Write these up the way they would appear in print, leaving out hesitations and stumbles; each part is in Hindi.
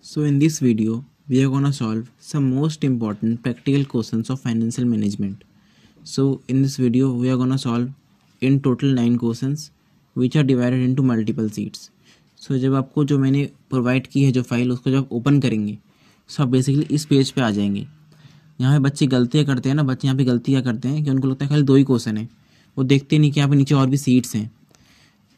So in this video, we are gonna solve some most important practical questions of financial management. So in this video, we are gonna solve in total 9 questions which are divided into multiple sheets. So जब आपको जो मैंने प्रोवाइड की है जो फाइल उसको जब ओपन करेंगे तो आप बेसिकली इस पेज पे आ जाएंगे। यहाँ पे बच्चे गलतियाँ करते हैं ना, बच्चे यहाँ पे गलतियाँ करते हैं कि उनको लगता है खाली 2 ही क्वेश्चन है, वो देखते नहीं कि यहाँ पे नीचे और भी सीट्स हैं।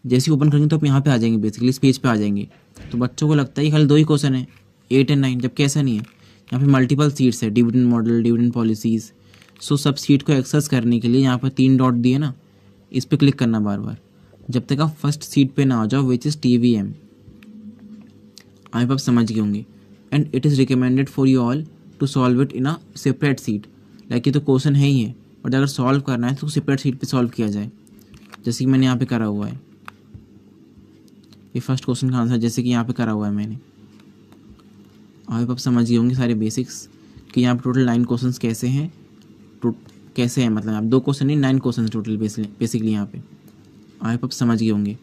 जैसे ही ओपन करेंगे तो आप यहाँ पे आ जाएंगे, बेसिकली इस पेज पे आ जाएंगे। तो बच्चों को लगता है कि खाली 2 ही क्वेश्चन है 8 और 9, जबकि ऐसा नहीं है। यहाँ पे मल्टीपल सीट्स है, डिविडेंड मॉडल, डिविडेंड पॉलिसीज़। सो सब सीट को एक्सेस करने के लिए यहाँ पर 3 डॉट दिए ना, इस पर क्लिक करना बार बार जब तक आप फर्स्ट सीट पे ना आ जाओ, विच इज़ TVM। आप समझ गए होंगे। And it is recommended for you all to solve it in a separate sheet. Like ये तो क्वेश्चन है ही है, बट अगर सॉल्व करना है तो सेपरेट सीट पे सॉल्व किया जाए, जैसे कि मैंने यहाँ पे करा हुआ है। ये फर्स्ट क्वेश्चन का आंसर जैसे कि यहाँ पे करा हुआ है मैंने। आप समझ गए होंगे सारे बेसिक्स कि यहाँ पे टोटल 9 क्वेश्चंस कैसे हैं, कैसे हैं, मतलब आप 2 क्वेश्चन नहीं 9 क्वेश्चन टोटल बेसिकली यहाँ पे आप समझ गए होंगे।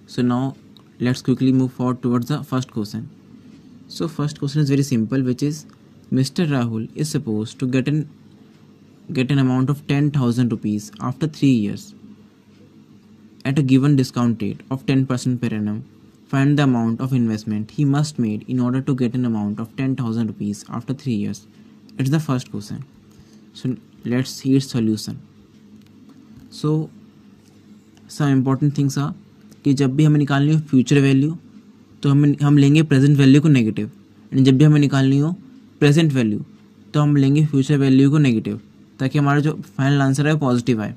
So now let's quickly move forward towards the first question. So first question is very simple, which is mister Rahul is suppose to get an amount of 10,000 rupees after 3 years at a given discount rate of 10% per annum. Find the amount of investment he must made in order to get an amount of 10,000 rupees after 3 years. It's the first question. So let's see its solution. So some important things are कि जब भी हमें निकालनी हो फ्यूचर वैल्यू तो हम लेंगे प्रेजेंट वैल्यू को नेगेटिव, एंड जब भी हमें निकालनी हो प्रेजेंट वैल्यू तो हम लेंगे फ्यूचर वैल्यू को नेगेटिव, ताकि हमारा जो फाइनल आंसर है वो पॉजिटिव आए।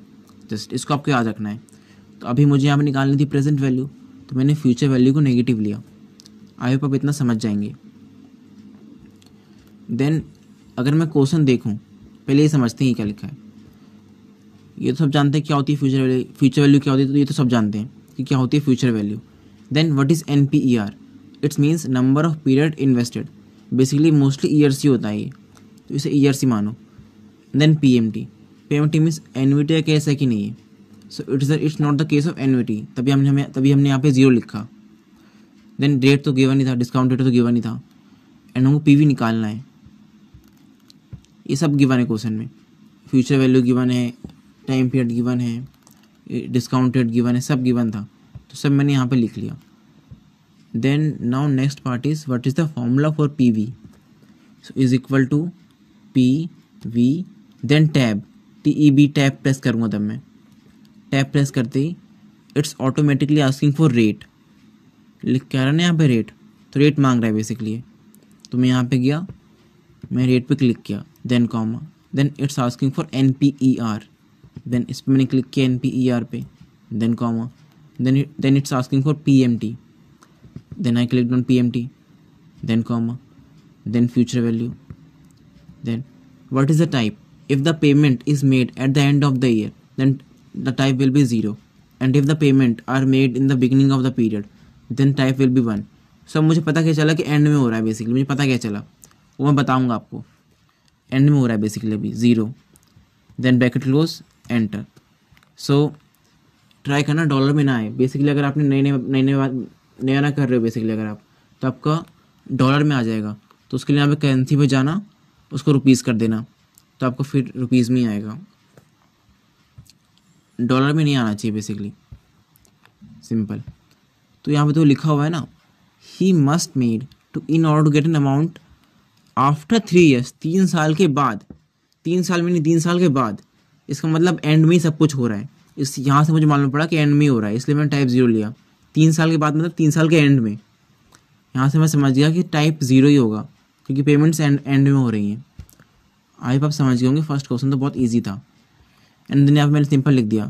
जस्ट इसको आपको याद रखना है। तो अभी मुझे यहाँ पर निकालनी थी प्रेजेंट वैल्यू, तो मैंने फ्यूचर वैल्यू को नेगेटिव लिया। आई होप आप इतना समझ जाएंगे। देन अगर मैं क्वेश्चन देखूँ, पहले ये समझते हैं क्या लिखा है। ये तो सब जानते हैं क्या होती है फ्यूचर वैल्यू क्या होती है, तो ये तो सब जानते हैं कि क्या होती है future value. Then what is NPER? It's means number of period invested. Basically mostly years ही होता है ये, तो इसे ईयर्स ही मानो। देन PMT मीन्स एन्युटी का केस है कि नहीं है। So it's not the case of annuity, तभी हमने यहाँ पे 0 लिखा। देन रेट तो गिवन ही था, डिस्काउंट रेट तो गिवन ही था, एंड हमको PV निकालना है। ये सब गिवन है क्वेश्चन में। फ्यूचर वैल्यू गिवन है, टाइम पीरियड गिवन है, डिस्काउंट रेट गिवन है, सब गिवन था, तो सब मैंने यहाँ पे लिख लिया। Then now next part is what is the formula for PV। So is equal to PV then tab TEB, tab press करूँगा तब मैं। टैब प्रेस करते ही it's automatically asking for rate. लिख क्या रहा है ना यहाँ पे रेट, तो रेट मांग रहा है बेसिकली। तो मैं यहाँ पे गया, मैं रेट पे क्लिक किया, then comma, then it's asking for NPER। Then इस पर मैंने क्लिक किया NPER पे, then comma, then it's asking for PMT। Then I click on PMT, then comma, then future value. Then what is the type? If the payment is made at the end of the year then the type will be 0, and if the payment are made in the beginning of the period then type will be 1। सब मुझे पता क्या चला कि एंड में हो रहा है, बेसिकली मुझे पता क्या चला वो मैं बताऊंगा आपको। एंड में हो रहा है बेसिकली अभी 0, then bracket close, enter. So try करना डॉलर में ना आए। बेसिकली अगर आपने नया ना कर रहे हो बेसिकली अगर आप, तो आपका डॉलर में आ जाएगा। तो उसके लिए यहाँ पे करेंसी पे जाना, उसको रुपीज़ कर देना, तो आपको फिर रुपीज़ में ही आएगा, डॉलर में नहीं आना चाहिए बेसिकली, सिंपल। तो यहाँ पे तो लिखा हुआ है ना, he must made to in order to get an amount after 3 years, 3 साल के बाद। 3 साल में नहीं, 3 साल के बाद, इसका मतलब एंड में ही सब कुछ हो रहा है। इस यहाँ से मुझे मालूम पड़ा कि एंड में ही हो रहा है, इसलिए मैंने टाइप 0 लिया। 3 साल के बाद मतलब 3 साल के एंड में। यहाँ से मैं समझ गया कि टाइप 0 ही होगा, क्योंकि पेमेंट्स एंड में हो रही हैं। आई होप आप समझ गए होंगे। फर्स्ट क्वेश्चन तो बहुत ईजी था, एंड देन यहाँ पे मैंने सिंपल लिख दिया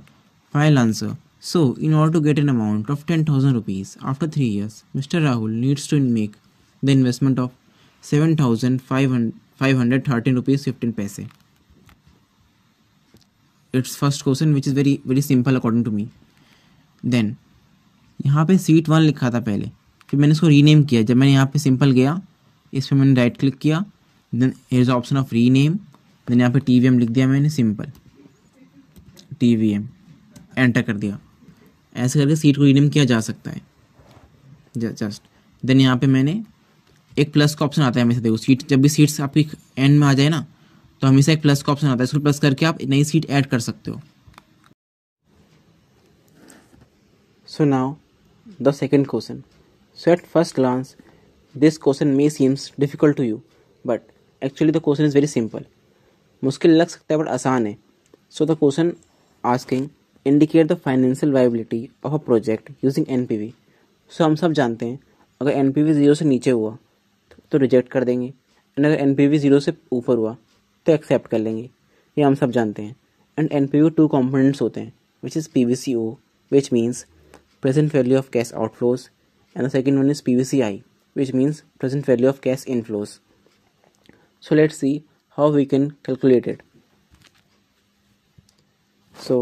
final answer. So in order to get an amount of 10,000 rupees after 3 years, mister Rahul needs to make the investment of 7,513 rupees 15 पैसे। It's first question which is very very simple according to me. Then यहाँ पे सीट 1 लिखा था पहले, फिर मैंने इसको रीनेम किया। जब मैंने यहाँ पे सिंपल गया, इस पर मैंने राइट क्लिक किया, then here is option of rename, then यहाँ पे TVM लिख दिया मैंने, सिंपल TVM, एंटर कर दिया। ऐसे करके सीट को रीनेम किया जा सकता है। जस्ट देन यहाँ पे मैंने एक प्लस का ऑप्शन आता है हमेशा, देखो सीट जब भी सीट्स आपकी एंड में आ जाए ना तो हमेशा एक प्लस का ऑप्शन आता है, इसको प्लस करके आप नई सीट ऐड कर सकते हो। So now the second question. So at first glance this question may seems difficult to you but actually the question is very simple. मुश्किल लग सकता है बट आसान है। So the question asking indicate the financial viability of a project using NPV. So हम सब जानते हैं अगर एनपीवी 0 से नीचे हुआ तो रिजेक्ट कर देंगे, एंड अगर एनपीवी 0 से ऊपर हुआ तो एक्सेप्ट कर लेंगे, ये हम सब जानते हैं। एंड एनपीवी 2 कंपोनेंट्स होते हैं which is PVCO which means present value of cash outflows, and the second one is PVCI which means present value of cash inflows. So let's see how we can calculate it. So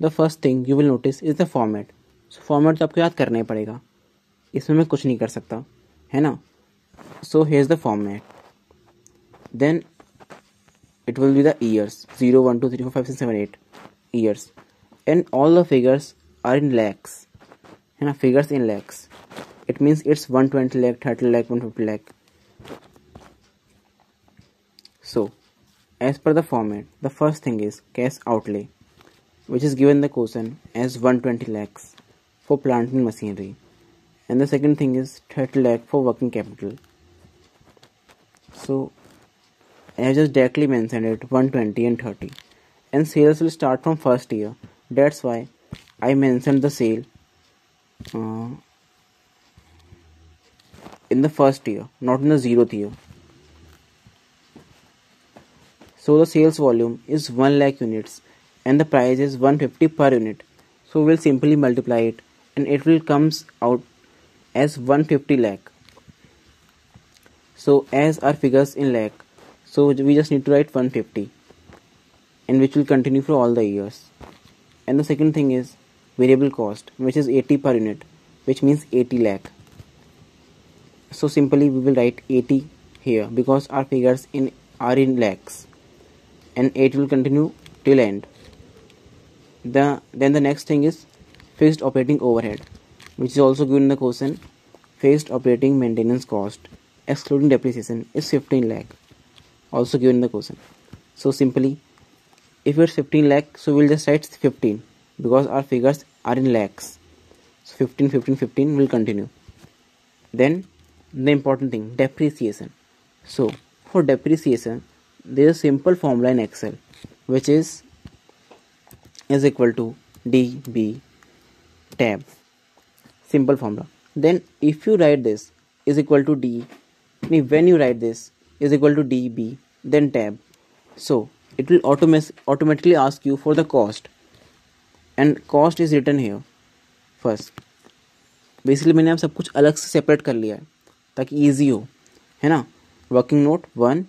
the first thing you will notice is the format. So format तो आपको याद करना ही पड़ेगा, इसमें मैं कुछ नहीं कर सकता, है ना। So here's the format. Then it will be the years 0 1 2 3 4 5 6 7 8 years, and all the figures are in lakhs, है ना, figures in lakhs. It means it's 120 lakh, 30 lakh, 150 lakh. So, as per the format, the first thing is cash outlay, which is given the question as 120 lakhs for plant and machinery. And the second thing is 30 lakh for working capital. So, I have just directly mentioned it 120 and 30. And sales will start from first year. That's why I mentioned the sale in the first year, not in the 0th year. So the sales volume is 1 lakh units and the price is 150 per unit. So we'll simply multiply it and it will comes out as 150 lakh. So as our figures in lakh, so we just need to write 150, and which will continue for all the years. And the second thing is variable cost, which is 80 per unit, which means 80 lakh. So simply we will write 80 here because our figures are in lakhs, and 8 will continue till end. Then the next thing is fixed operating overhead, which is also given in the question. Fixed operating maintenance cost excluding depreciation is 15 lakh, also given in the question. So simply if it's 15 lakh, so we'll just write 15 because our figures are in lakhs. So 15 15 15 will continue. Then the important thing, depreciation. So for depreciation there is a simple formula in Excel which is equal to db tab, simple formula. Then if you write this is equal to d, when you write this is equal to db then tab, so it will automatically ask you for the cost, and cost is written here first. Basically मैंने आप सब कुछ अलग से सेपरेट कर लिया है ताकि ईजी हो, है ना। Working note 1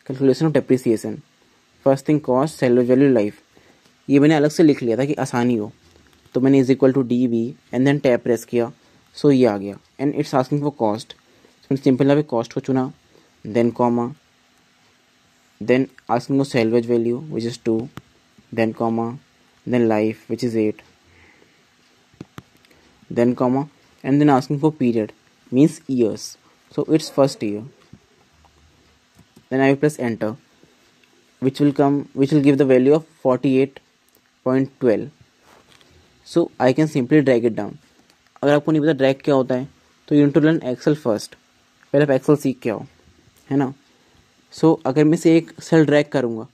calculation of depreciation, first thing cost, salary value, life, ये मैंने अलग से लिख लिया था कि आसानी हो। तो मैंने is equal to D V and then tab press किया, सो ये आ गया and it's asking for cost. Simple यहाँ पे कॉस्ट को चुना, then comma, then asking for salvage value which is 2, then comma, then life which is 8, then comma, and then asking for period means years, so it's first year. Then I will press enter, which will give the value of 48.12. so I can simply drag it down. अगर आपको नहीं पता ड्रैग क्या होता है तो you need to learn Excel first, पहले आप एक्सेल सीख के आओ, है ना। सो अगर मैं से एक सेल ड्रैग करूँगा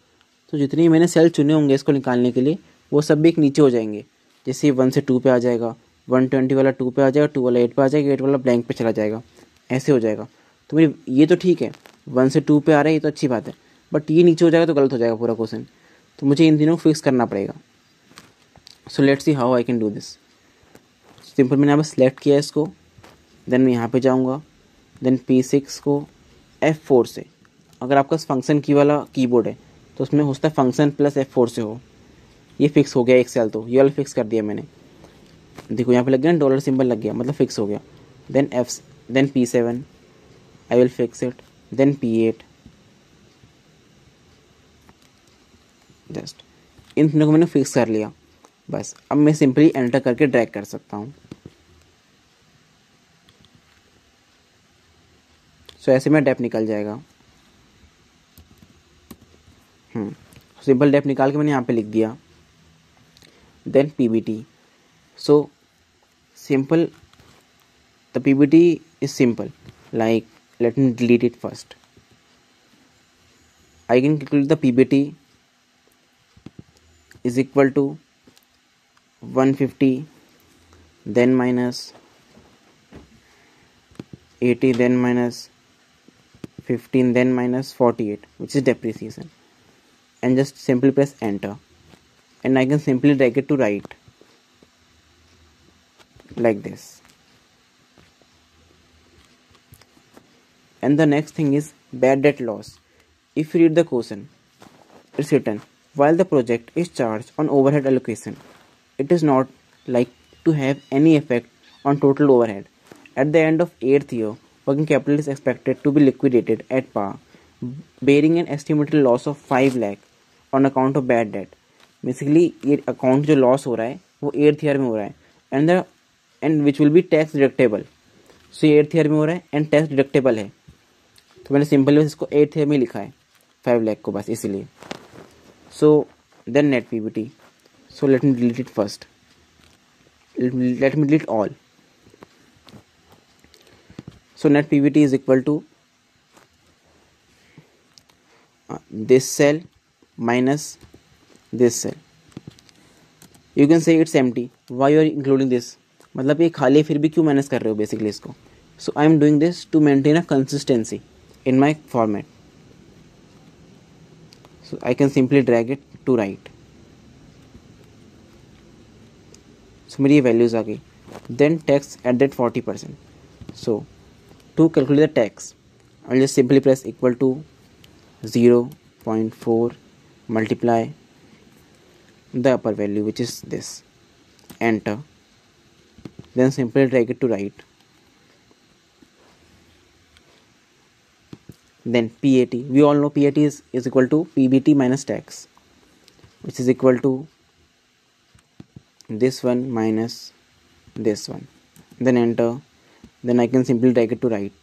तो जितनी मैंने सेल चुने होंगे इसको निकालने के लिए वो सब भी एक नीचे हो जाएंगे। जैसे 1 से 2 पे आ जाएगा, 120 वाला 2 पे आ जाएगा, 2 वाला 8 पे आ जाएगा, 8 वाला ब्लैंक पे चला जाएगा, ऐसे हो जाएगा। तो मेरी ये तो ठीक है, 1 से 2 पे आ रहा है, ये तो अच्छी बात है, बट ये नीचे हो जाएगा तो गलत हो जाएगा पूरा क्वेश्चन। तो मुझे इन तीनों को फिक्स करना पड़ेगा। सो let's see how I can do this. Simple मैंने यहाँ पर सेलेक्ट किया इसको, देन मैं यहाँ पे जाऊँगा, देन P6 को F4 से, अगर आपका फंक्शन की वाला कीबोर्ड है तो उसमें हो सकता है फंक्शन प्लस F4 से हो। ये फिक्स हो गया एक सेल, तो ये वाला फिक्स कर दिया मैंने, देखो यहाँ पे लग गया डॉलर सिंबल लग गया, मतलब फिक्स हो गया। Then P7 I will fix it, then P8, just इन तीनों को मैंने फिक्स कर लिया। बस अब मैं सिंपली एंटर करके ड्रैग कर सकता हूँ। सो ऐसे में डेप निकल जाएगा। सिंपल डेप निकाल के मैंने यहाँ पे लिख दिया। Then PBT, so simple the PBT is simple, like let me delete it first. I can calculate the PBT is equal to 150, then minus 80, then minus 15, then minus 48, which is depreciation, and just simply press enter, and I can simply drag it to right like this. And the next thing is bad debt loss. If you read the question, it's written, while the project is charged on overhead allocation, it is not like to have any effect on total overhead. At the end of 8th year, working capital is expected to be liquidated at par, bearing an estimated loss of 5 lakh on account of bad debt. Basically ये account जो loss हो रहा है वो 8th year में हो रहा है, and which will be tax deductible. So 8th year में हो रहा है and tax deductible है, तो मैंने सिंपली इसको 8th ईयर में लिखा है 5 लाख को बस इसीलिए। So then net PBT, so let me delete it first, let me delete all. So net PBT is equal to this cell minus this cell. You can say it's empty, why you are including this, मतलब ये खाली है फिर भी क्यों मैनेज कर रहे हो बेसिकली इसको। So I am doing this to maintain a consistency in my format, so I can simply drag it to right. So मेरी values आ गई। then tax at that 40%, so to calculate the tax I'll just simply press equal to 0.4 multiply the upper value which is this, enter, then simply drag it to right. Then PAT, we all know PAT is equal to PBT minus tax, which is equal to this one minus this one, then enter, then I can simply drag it to right.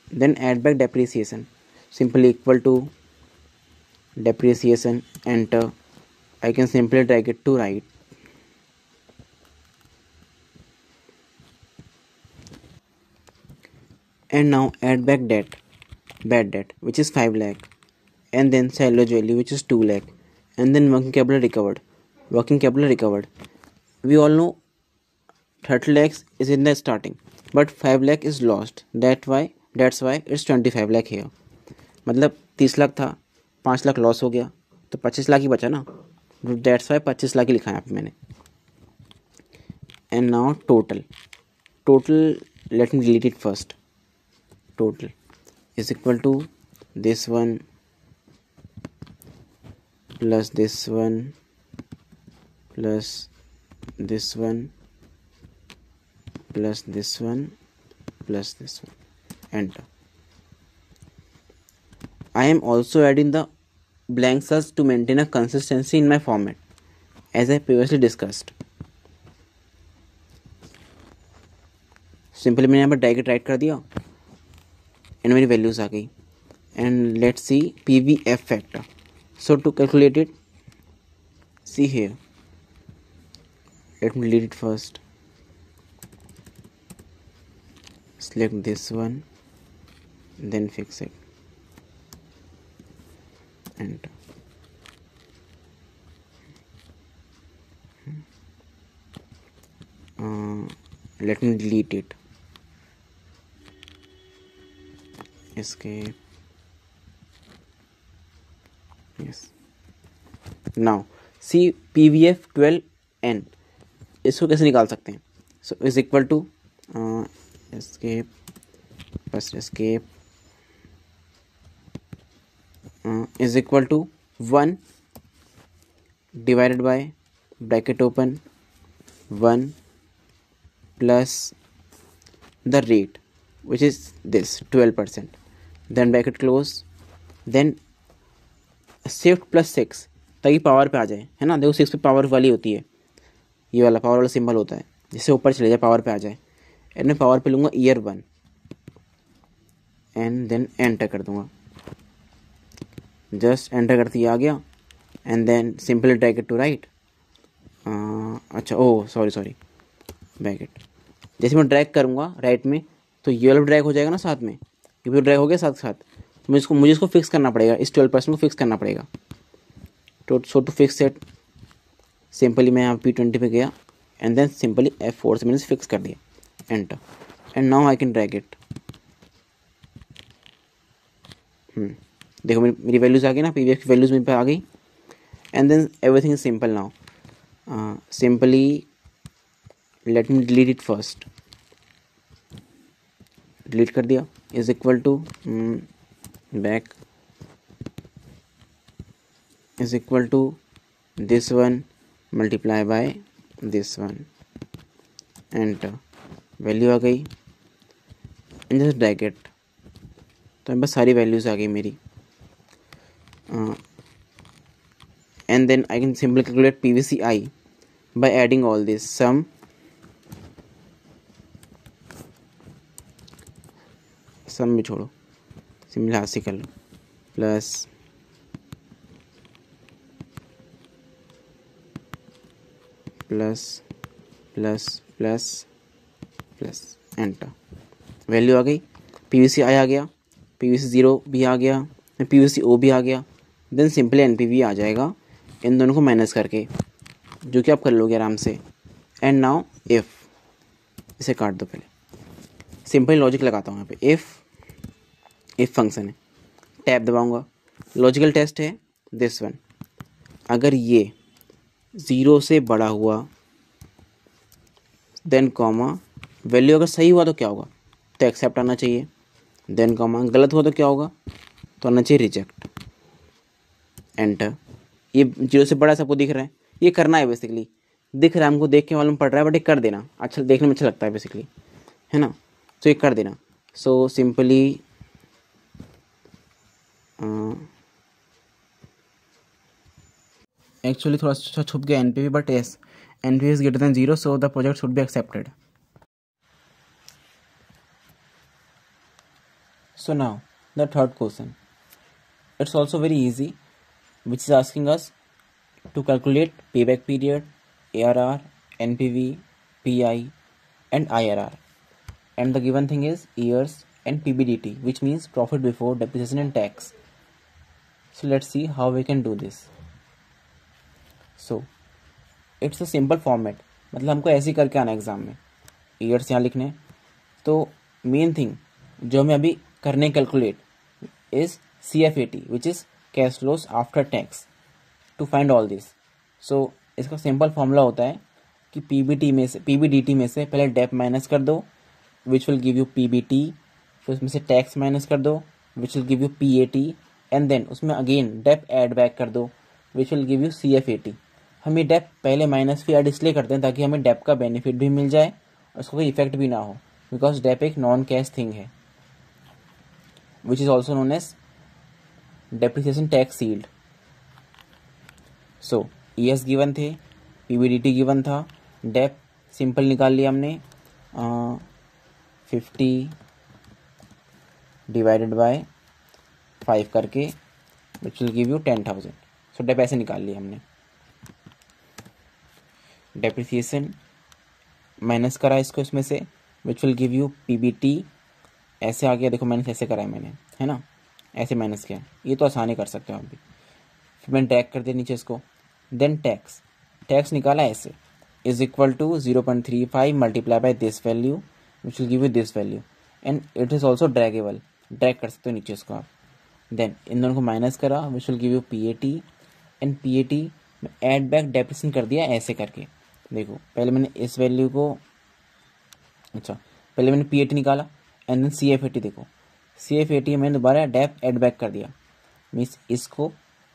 Then add back depreciation, simply equal to depreciation, enter, I can simply drag it to right. And now add back bad debt which is 5 lakh, and then salvage value which is 2 lakh, and then working capital recovered. We all know 30 lakhs is in the starting, but 5 lakh is lost, that's why it's 25 lakh here. मतलब 30 लाख था, 5 लाख लॉस हो गया तो 25 लाख ही बचा ना, that's why 25 लाख ही लिखा है यहाँ पे मैंने। and now total, let me delete it first. Total is equal to this one plus this one plus this one plus this one plus this one, enter. I am also adding the blank cells to maintain a consistency in my format as I previously discussed. Simply मैंने यहाँ पर डायरेक्ट राइट कर दिया एंड मेरी वैल्यूज आ गई। And let's see PVF factor, so to calculate it, see here, let me delete it first, select this one, then fix it, enter. Let me delete it, escape, yes. Now see PVF 12N, इसको कैसे निकाल सकते हैं? So is equal to escape, first escape, is equal to 1 divided by bracket open 1 plus the rate which is this 12%, then bracket close, then shift plus 6 ताकि पावर पे आ जाए, है ना। देखो 6 पे पावर वाली होती है, ये वाला पावर वाला सिंबल होता है, जिससे ऊपर चले जाए, पावर पे आ जाए। एंड मैं पावर पे लूँगा ईयर 1 एंड देन एंटर कर दूँगा। जस्ट एंटर करते ही आ गया and then simply drag it to right. अच्छा, ओह सॉरी बैक इट। जैसे मैं ड्रैग करूँगा राइट में तो ये वाला ड्रैग हो जाएगा ना साथ में, ये भी ड्रैग हो गया साथ साथ। मुझे इसको फिक्स करना पड़ेगा, इस 12% को फिक्स करना पड़ेगा। टू फिक्स इट सिंपली मैं यहाँ P20 पे गया एंड देन सिंपली F4 से मैंने फिक्स कर दिया, enter. And now I can drag it. देखो मेरी वैल्यूज़ आ गई ना, पीवीएफ की वैल्यूज़ मेरे पे आ गई। And then everything is simple now. Simply let me delete it first. Delete कर दिया, is equal to back is equal to this one multiply by this one, enter. Value आ गई एंड जस्ट ड्रैग इट। तो बस सारी वैल्यूज़ आ गई मेरी। And then I can simply calculate PVCI by adding all this sum भी छोड़ो, सिंपली हाथ से कर लो, plus plus plus plus plus, enter. Value आ गई, PVCI आ गया, PVC0 भी आ गया, PVCO भी आ गया। देन सिंपली NPV आ जाएगा इन दोनों को माइनस करके, जो कि आप कर लोगे आराम से। एंड नाउ इफ़, इसे काट दो पहले, सिंपल लॉजिक लगाता हूँ यहाँ पे। इफ़ फंक्शन है, टैब दबाऊँगा, लॉजिकल टेस्ट है दिस वन। अगर ये 0 से बड़ा हुआ देन कॉमा, वैल्यू अगर सही हुआ तो क्या होगा, तो एक्सेप्ट आना चाहिए। देन कॉमा, गलत हुआ तो क्या होगा, तो आना चाहिए रिजेक्ट, एंटर। ये 0 से बड़ा सबको दिख रहा है, ये करना है बेसिकली, दिख रहा है हमको, देख के मालूम पड़ रहा है, बट ये कर देना, अच्छा देखने में अच्छा लगता है बेसिकली, है ना। तो ये कर देना। सो सिंपली एक्चुअली थोड़ा सा छुप गया NPV, but yes NPV is greater than 0, so the project should be accepted. So now the third question, it's also very easy, which is asking us to calculate payback period, ARR, NPV, PI and IRR, and the given thing is years and PBDT, which means profit before depreciation and tax. So let's see how we can do this. So it's a simple format, मतलब हमको ऐसे ही करके आना एग्जाम में, ईयर्स यहाँ लिखने। तो मेन थिंग जो हमें अभी करने calculate is CFAT, which is cash flows after tax, to find all this. So इसका सिंपल फॉर्मूला होता है कि PBDT में से पहले डेप माइनस कर दो, which will give you PBT, फिर उसमें से टैक्स माइनस कर दो, which will give you PAT, and then उसमें अगेन डेप ऐड बैक कर दो, which will give you CFAT। हम ये डेप पहले माइनस फिर ऐड इसलिए करते हैं ताकि हमें डेप का बेनिफिट भी मिल जाए और उसको कोई इफेक्ट भी ना हो, बिकॉज डेप एक नॉन कैश थिंग है, which is also known as depreciation tax shield. So ES given थे, PBDT गिवन था, डेप सिंपल निकाल लिया हमने 50 डिवाइडेड बाय 5 करके, which will give you 10,000। So dep ऐसे निकाल लिया हमने। डेप्रिसिएशन माइनस करा इसको इसमें से, विच विल गिव यू PBT, ऐसे आ गया। देखो मैंने ऐसे करा है मैंने, है ना, ऐसे माइनस किया, ये तो आसानी कर सकते हो आप भी। फिर मैंने ड्रैग कर दिया नीचे इसको। देन टैक्स निकाला ऐसे, is equal to 0.35 multiply by this value, which will give you this value, and it is also draggable, drag कर सकते हो नीचे इसको आप। देन इन दोनों को माइनस करा, विच will give you PAT, and PAT में एड बैक डेप्रिसिएशन कर दिया ऐसे करके। देखो पहले मैंने इस वैल्यू को, अच्छा पहले मैंने PAT निकाला एंड देन CFAT। देखो CFAT मैंने दोबारा डेप ऐड बैक कर दिया, मीन्स इसको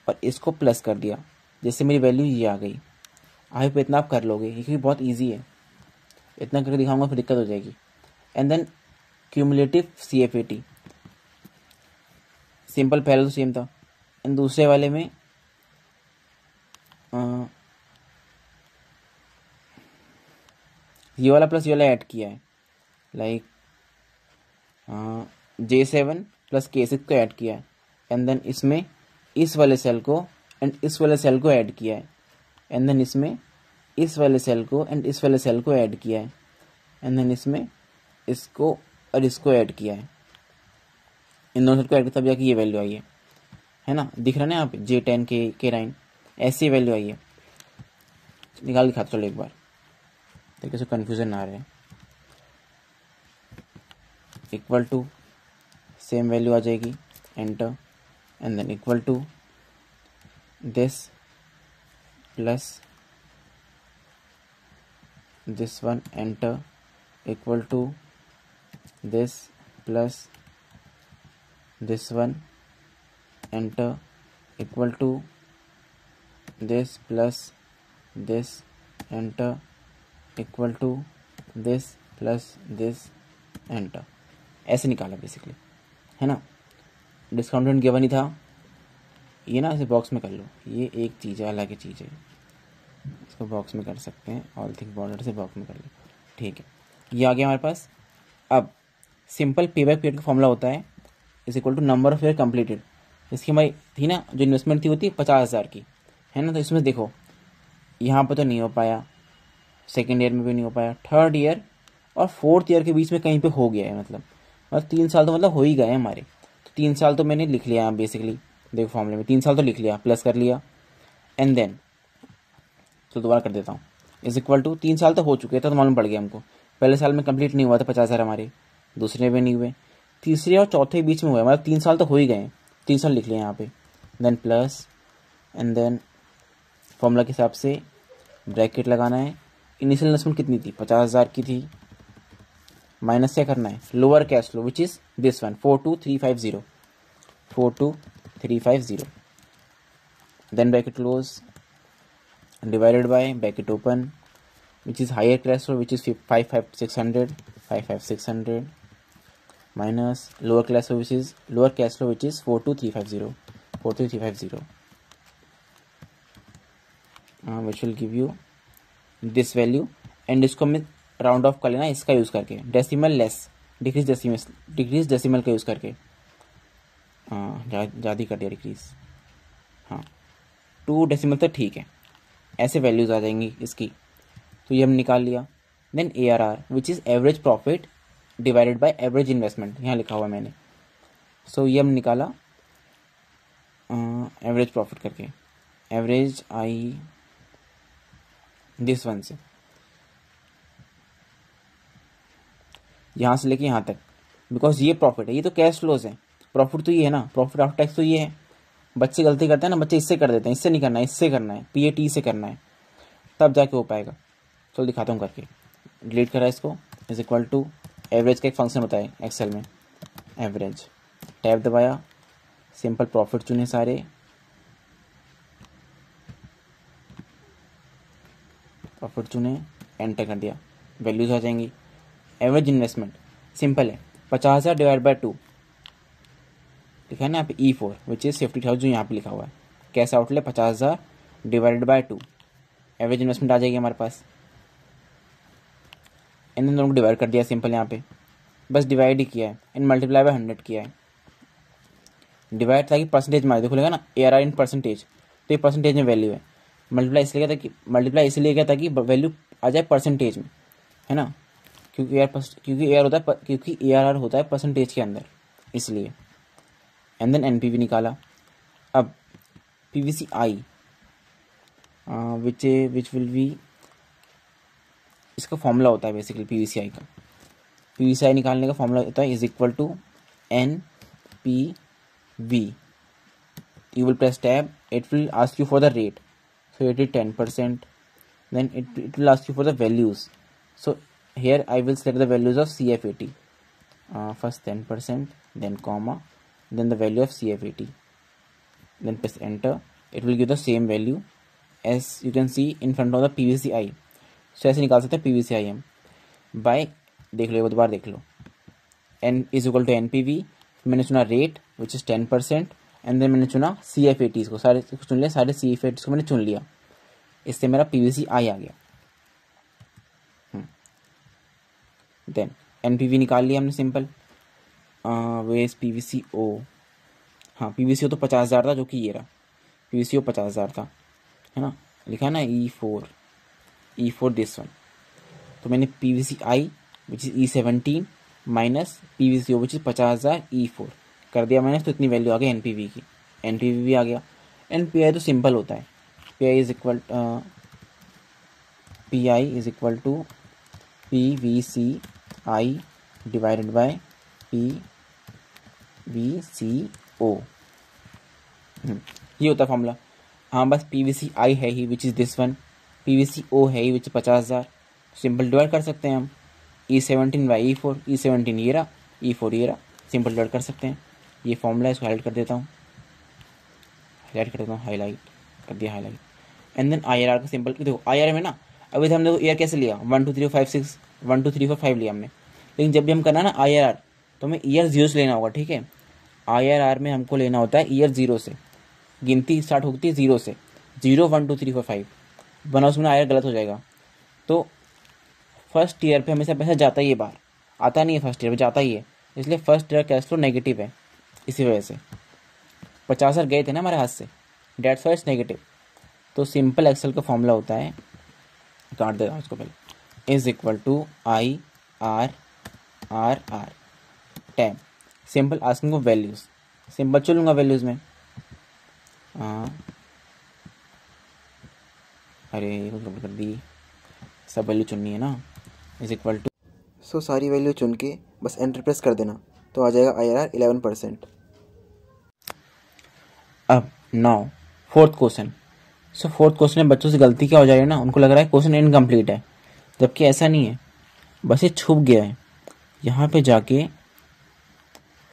और इसको प्लस कर दिया, जैसे मेरी वैल्यू ये आ गई। आई होप इतना आप कर लोगे, क्योंकि बहुत इजी है, इतना करके दिखाऊंगा फिर दिक्कत हो जाएगी। And then cumulative CFAT, simple पहले तो सेम था, एंड दूसरे वाले में ये वाला प्लस ये वाला ऐड किया है, लाइक J7 प्लस K6 को ऐड किया है, एंड देन इसमें इस वाले सेल को एंड इस वाले सेल को ऐड किया है, एंड देन इसमें इस वाले सेल को एंड इस वाले सेल को ऐड किया है, एंड देन इसमें इसको और इसको ऐड किया है, इन दोनों सेल को ऐड किया, तब जाके ये वैल्यू आई है ना, दिख रहा है ना यहाँ पे J10 K9, ऐसी वैल्यू आई है। निकाल दिखा चलो एक बार ताकि कंफ्यूजन ना रहे। इक्वल टू सेम वैल्यू आ जाएगी, enter, and then equal to this plus this one, enter, equal to this plus this one, enter, equal to this plus this, enter, equal to this plus this, enter. ऐसे निकाला बेसिकली, है ना। डिस्काउंटेड गिवन ही था ये ना, इसे बॉक्स में कर लो, ये एक चीज़ है, अलग चीज़ है, इसको बॉक्स में कर सकते हैं, ऑल थिंग बॉर्डर से बॉक्स में कर लो, ठीक है। ये आ गया हमारे पास। अब सिंपल पे बैक पीरियड का फॉर्मूला होता है is equal to number of year completed. इसकी हमारी थी ना जो इन्वेस्टमेंट थी, होती 50,000 की, है ना। तो इसमें देखो यहाँ पर तो नहीं हो पाया, सेकेंड ईयर में भी नहीं हो पाया, थर्ड ईयर और फोर्थ ईयर के बीच में कहीं पे हो गया है, मतलब 3 साल तो मतलब हो ही गए हमारे। तो 3 साल तो मैंने लिख लिया बेसिकली, देखो फॉर्मूले में 3 साल तो लिख लिया, प्लस कर लिया, एंड देन तो दोबारा कर देता हूँ, इज इक्वल टू 3 साल तो हो चुके थे, तो मालूम पड़ गया हमको। पहले साल में कंप्लीट नहीं हुआ था 50,000 हमारे, दूसरे में नहीं हुए, तीसरे और चौथे बीच में हुए, मतलब 3 साल तो हो ही गए, 3 साल लिख लिया यहाँ पे, then plus, and then formula के हिसाब से ब्रैकेट लगाना है। इनिशियल इन्वेस्टमेंट कितनी थी, 50,000 की थी, माइनस क्या करना है, lower cash flow which is this one 42350, 42350, then bracket close, divided by bracket open which is higher cash flow which is 55600 minus lower cash flow which is 42350, 42350, which will give you this value. And इसको हमें राउंड ऑफ कर लेना इसका यूज़ करके, डेसिमल लेस, डिक्रीज डेसिमल का यूज़ करके, ज़्यादा ही कर दिया डिक्रीज, हाँ 2 डेसिमल तो ठीक है, ऐसे वैल्यूज़ आ जाएंगी इसकी। तो ये हम निकाल लिया। Then ARR which is average profit divided by average investment, यहाँ लिखा हुआ मैंने। सो ये हम निकाला एवरेज प्रॉफिट करके, एवरेज आई दिस वन से, यहाँ से लेके यहाँ तक, बिकॉज ये प्रॉफिट है, ये तो कैश फ्लोज है, प्रॉफिट तो ये है ना, प्रॉफिट आफ्टर टैक्स तो ये है। बच्चे गलती करते हैं ना, बच्चे इससे कर देते हैं, इससे नहीं करना है, इससे करना है, PAT से करना है, तब जाके हो पाएगा। चलो दिखाता हूँ करके, डिलीट करा इसको, इज इक्वल टू एवरेज का एक फंक्शन होता है एक्सेल में, एवरेज, टैब दबाया, सिंपल प्रॉफिट चुने सारे, प्रॉफिट चुने, एंटर कर दिया, वैल्यूज आ जाएंगी। एवरेज इन्वेस्टमेंट सिंपल है, 50,000 डिवाइड बाय 2 लिखा है ना यहाँ पे, E4 विच इज 50,000 जो यहाँ पे लिखा हुआ है, cash outlay 50,000 divided by 2, average investment आ जाएगी हमारे पास। इन दोनों को डिवाइड कर दिया सिंपल यहाँ पे, बस डिवाइड ही किया है, इन मल्टीप्लाई बाय 100 किया है, डिवाइड ताकि परसेंटेज में देखो लेगा ना, ARR इन परसेंटेज, तो ये परसेंटेज में वैल्यू है, मल्टीप्लाई इसलिए गया ताकि वैल्यू आ जाए परसेंटेज में, है ना, क्योंकि ARR होता है परसेंटेज के अंदर, इसलिए। एंड देन NPV निकाला। अब PVCI विच विल बी, इसका फॉर्मूला होता है बेसिकली PVCI का, PVCI निकालने का फॉर्मूला होता है is equal to NPV, you will press tab, it will ask you for the rate, so it is 10%, then it will ask you for the values, so here I will select the values of CFAT, first 10%, then comma, then the value of CFAT, then press enter, it will give the same value as you can see in front of the PVCI। so ऐसे निकाल सकते हैं PVCI हम बाय, देख लो दोबारा देख लो, N is equal to NPV, मैंने चुना rate which is 10%, and then मैंने चुना CFAT को, सारे चुन लिया, सारे CFAT को मैंने चुन लिया, इससे मेरा PVCI आ गया। देन एनपीवी निकाल लिया हमने सिंपल। वेज पीवीसीओ, हाँ पीवीसीओ तो 50,000 था, जो कि ये रहा पीवीसीओ 50,000 था, है ना, लिखा है ना E4 दिस वन। तो मैंने PVCI which is E17 minus PVCO which is 50,000 E4 कर दिया मैंने, तो इतनी वैल्यू आ गई एनपीवी की। एनपीवी भी आ गया। एनपीआई तो सिंपल होता है, PI is equal to PVCI divided by PVCO, ये होता है फॉर्मूला। हाँ बस पीवीसीआई है ही which is this one, PVCO है ही विच 50,000, सिंपल डिवाइड कर सकते हैं हम। E17 बाई E4, E17 ये रहा, E4 ये रहा, सिंपल डिवाइड कर सकते हैं। ये फॉर्मूला है, इसको हाईलाइट कर देता हूँ, हाईलाइट कर दिया हाईलाइट। एंड देन IRR का सिंपल देखो, IRR में ना अभी तो हमने ईयर कैसे लिया 1 2 3 4 5 6 1 2 3 4 5 लिया हमने, लेकिन जब भी हम करना ना IRR तो हमें ईयर जीरो से लेना होगा, ठीक है। IRR में हमको लेना होता है ईयर जीरो से, गिनती स्टार्ट होती है जीरो से, 0 1 2 3 4 5, बना उसमें IRR गलत हो जाएगा। तो फर्स्ट ईयर पे हमेशा पैसा जाता ही है बाहर, आता नहीं है, फर्स्ट ईयर पे जाता ही है, इसलिए first year cash flow negative है। इसी वजह से 50,000 गए थे ना हमारे हाथ से, डेट्स वाइज नेगेटिव। तो सिंपल एक्सेल का फॉर्मूला होता है, काट दे रहा हूँ इसको पहले, is equal to IRR time simple asking को वैल्यूज, सिंपल चलूँगा वैल्यूज में। अरे ये गड़बड़ कर दी, सब वैल्यू चुननी है ना, इज इक्वल टू, सो सारी वैल्यू चुन के बस एंटर प्रेस कर देना, तो आ जाएगा IRR 11%। अब नाउ फोर्थ क्वेश्चन। सो फोर्थ क्वेश्चन में बच्चों से गलती क्या हो जाएगी ना, उनको लग रहा है क्वेश्चन इनकम्प्लीट है, जबकि ऐसा नहीं है, बस ये छुप गया है। यहाँ पे जाके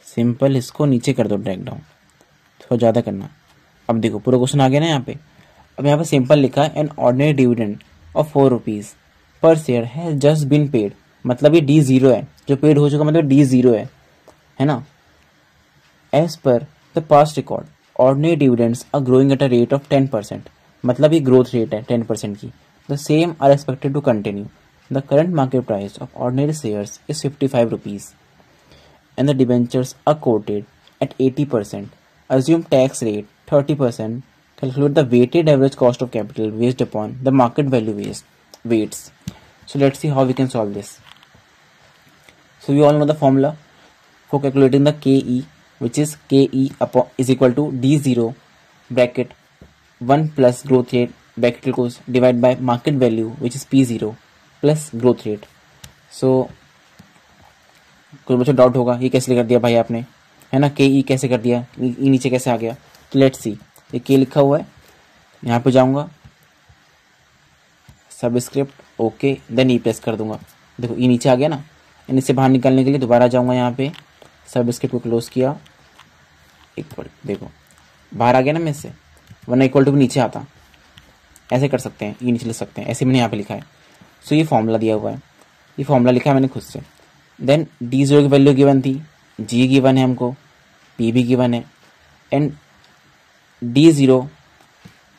सिंपल इसको नीचे कर दो, ड्रैग डाउन, थोड़ा ज़्यादा करना। अब देखो पूरा क्वेश्चन आ गया ना यहाँ पे। अब यहाँ पे सिंपल लिखा है an ordinary dividend of 4 rupees per share has just been paid, मतलब ये D0 है, जो पेड हो चुका मतलब D0 है ना। As per the past record ordinary dividends are growing at a rate of 10%, मतलब ये ग्रोथ रेट है 10% की। The same are expected to continue. The current market price of ordinary shares is 55 rupees and the debentures are quoted at 80%. Assume tax rate 30%. Calculate the weighted average cost of capital based upon the market value weights. So let's see how we can solve this. So we all know the formula for calculating the KE, which is KE is equal to D0 bracket 1 plus growth rate bracket close divided by market value, which is P0 plus growth rate. So कुछ बच्चों डाउट होगा ये कैसे कर दिया भाई आपने, है ना, के ई कैसे कर दिया, ई नीचे कैसे आ गया। तो लेट्स सी, ये के लिखा हुआ है, यहाँ पे जाऊँगा सबस्क्रिप्ट ओके, देन ई प्रेस कर दूंगा। देखो ई नीचे आ गया ना, इनसे बाहर निकलने के लिए दोबारा जाऊँगा यहाँ पे, सबस्क्रिप्ट को क्लोज किया, इक्वल, देखो बाहर आ गया ना मैं इससे, वरना इक्वल टू भी नीचे आता, ऐसे कर सकते हैं, ई नीचे लिख सकते हैं, ऐसे मैंने यहाँ पे लिखा है। सो ये फॉर्मूला दिया हुआ है, ये फॉर्मूला लिखा है मैंने खुद से। देन D0 की वैल्यू गिवन थी, G गिवन है हमको, P भी गिवन है, एंड D0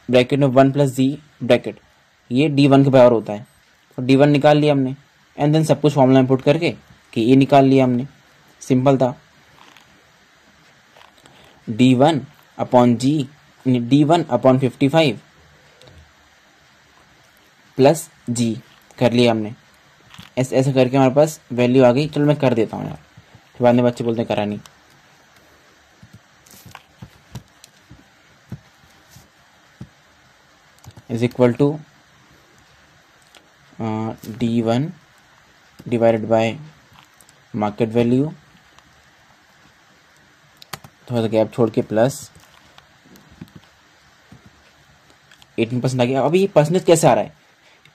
ब्रैकेट में 1 प्लस G ब्रैकेट, ये D1 के बराबर होता है, तो D1 निकाल लिया हमने, एंड देन सब कुछ फॉर्मूला में पुट करके कि ये निकाल लिया हमने, सिंपल था। D1 upon G, D1 upon 55 plus G कर लिया हमने, ऐसे ऐसे करके हमारे पास वैल्यू आ गई। चलो मैं कर देता हूँ यार, फिर बाद में बच्चे बोलते हैं करा नहीं। Is equal to D1 divided by market value, थोड़ा सा गैप छोड़ के प्लस 18% आ गया। अभी ये परसेंटेज कैसे आ रहा है,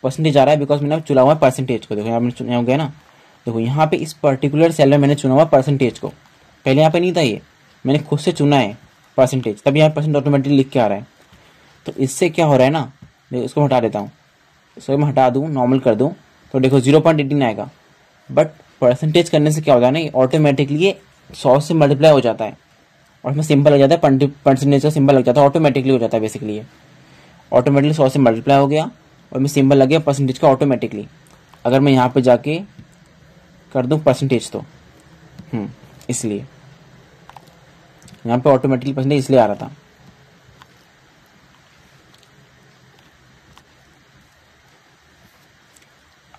परसेंटेज आ रहा है बिकॉज मैंने चुना हुआ है परसेंटेज को। देखो यहाँ मैंने चुना गया ना, देखो यहाँ पे इस पर्टिकुलर सेल में मैंने चुना हुआ परसेंटेज को, पहले यहाँ पे नहीं था, ये मैंने खुद से चुना है परसेंटेज, तब यहाँ परसेंट ऑटोमेटिकली लिख के आ रहा है। तो इससे क्या हो रहा है ना, देखो इसको हटा देता हूँ, इसको मैं हटा दूँ, नॉर्मल कर दूँ, तो देखो 0.18 आएगा। बट परसेंटेज करने से क्या होता है ना, ये ऑटोमेटिकली ये 100 से मल्टीप्लाई हो जाता है, और इसमें सिंपल हो जाता है, परसेंटेज का सिंबल लग जाता है, ऑटोमेटिकली हो जाता है। बेसिकली ये ऑटोमेटिकली 100 से मल्टीप्लाई हो गया और मैं सिंबल लग गया परसेंटेज का ऑटोमेटिकली। अगर मैं यहाँ पे जाके कर दूं परसेंटेज तो इसलिए यहाँ पे ऑटोमेटिकली परसेंटेज इसलिए आ रहा था।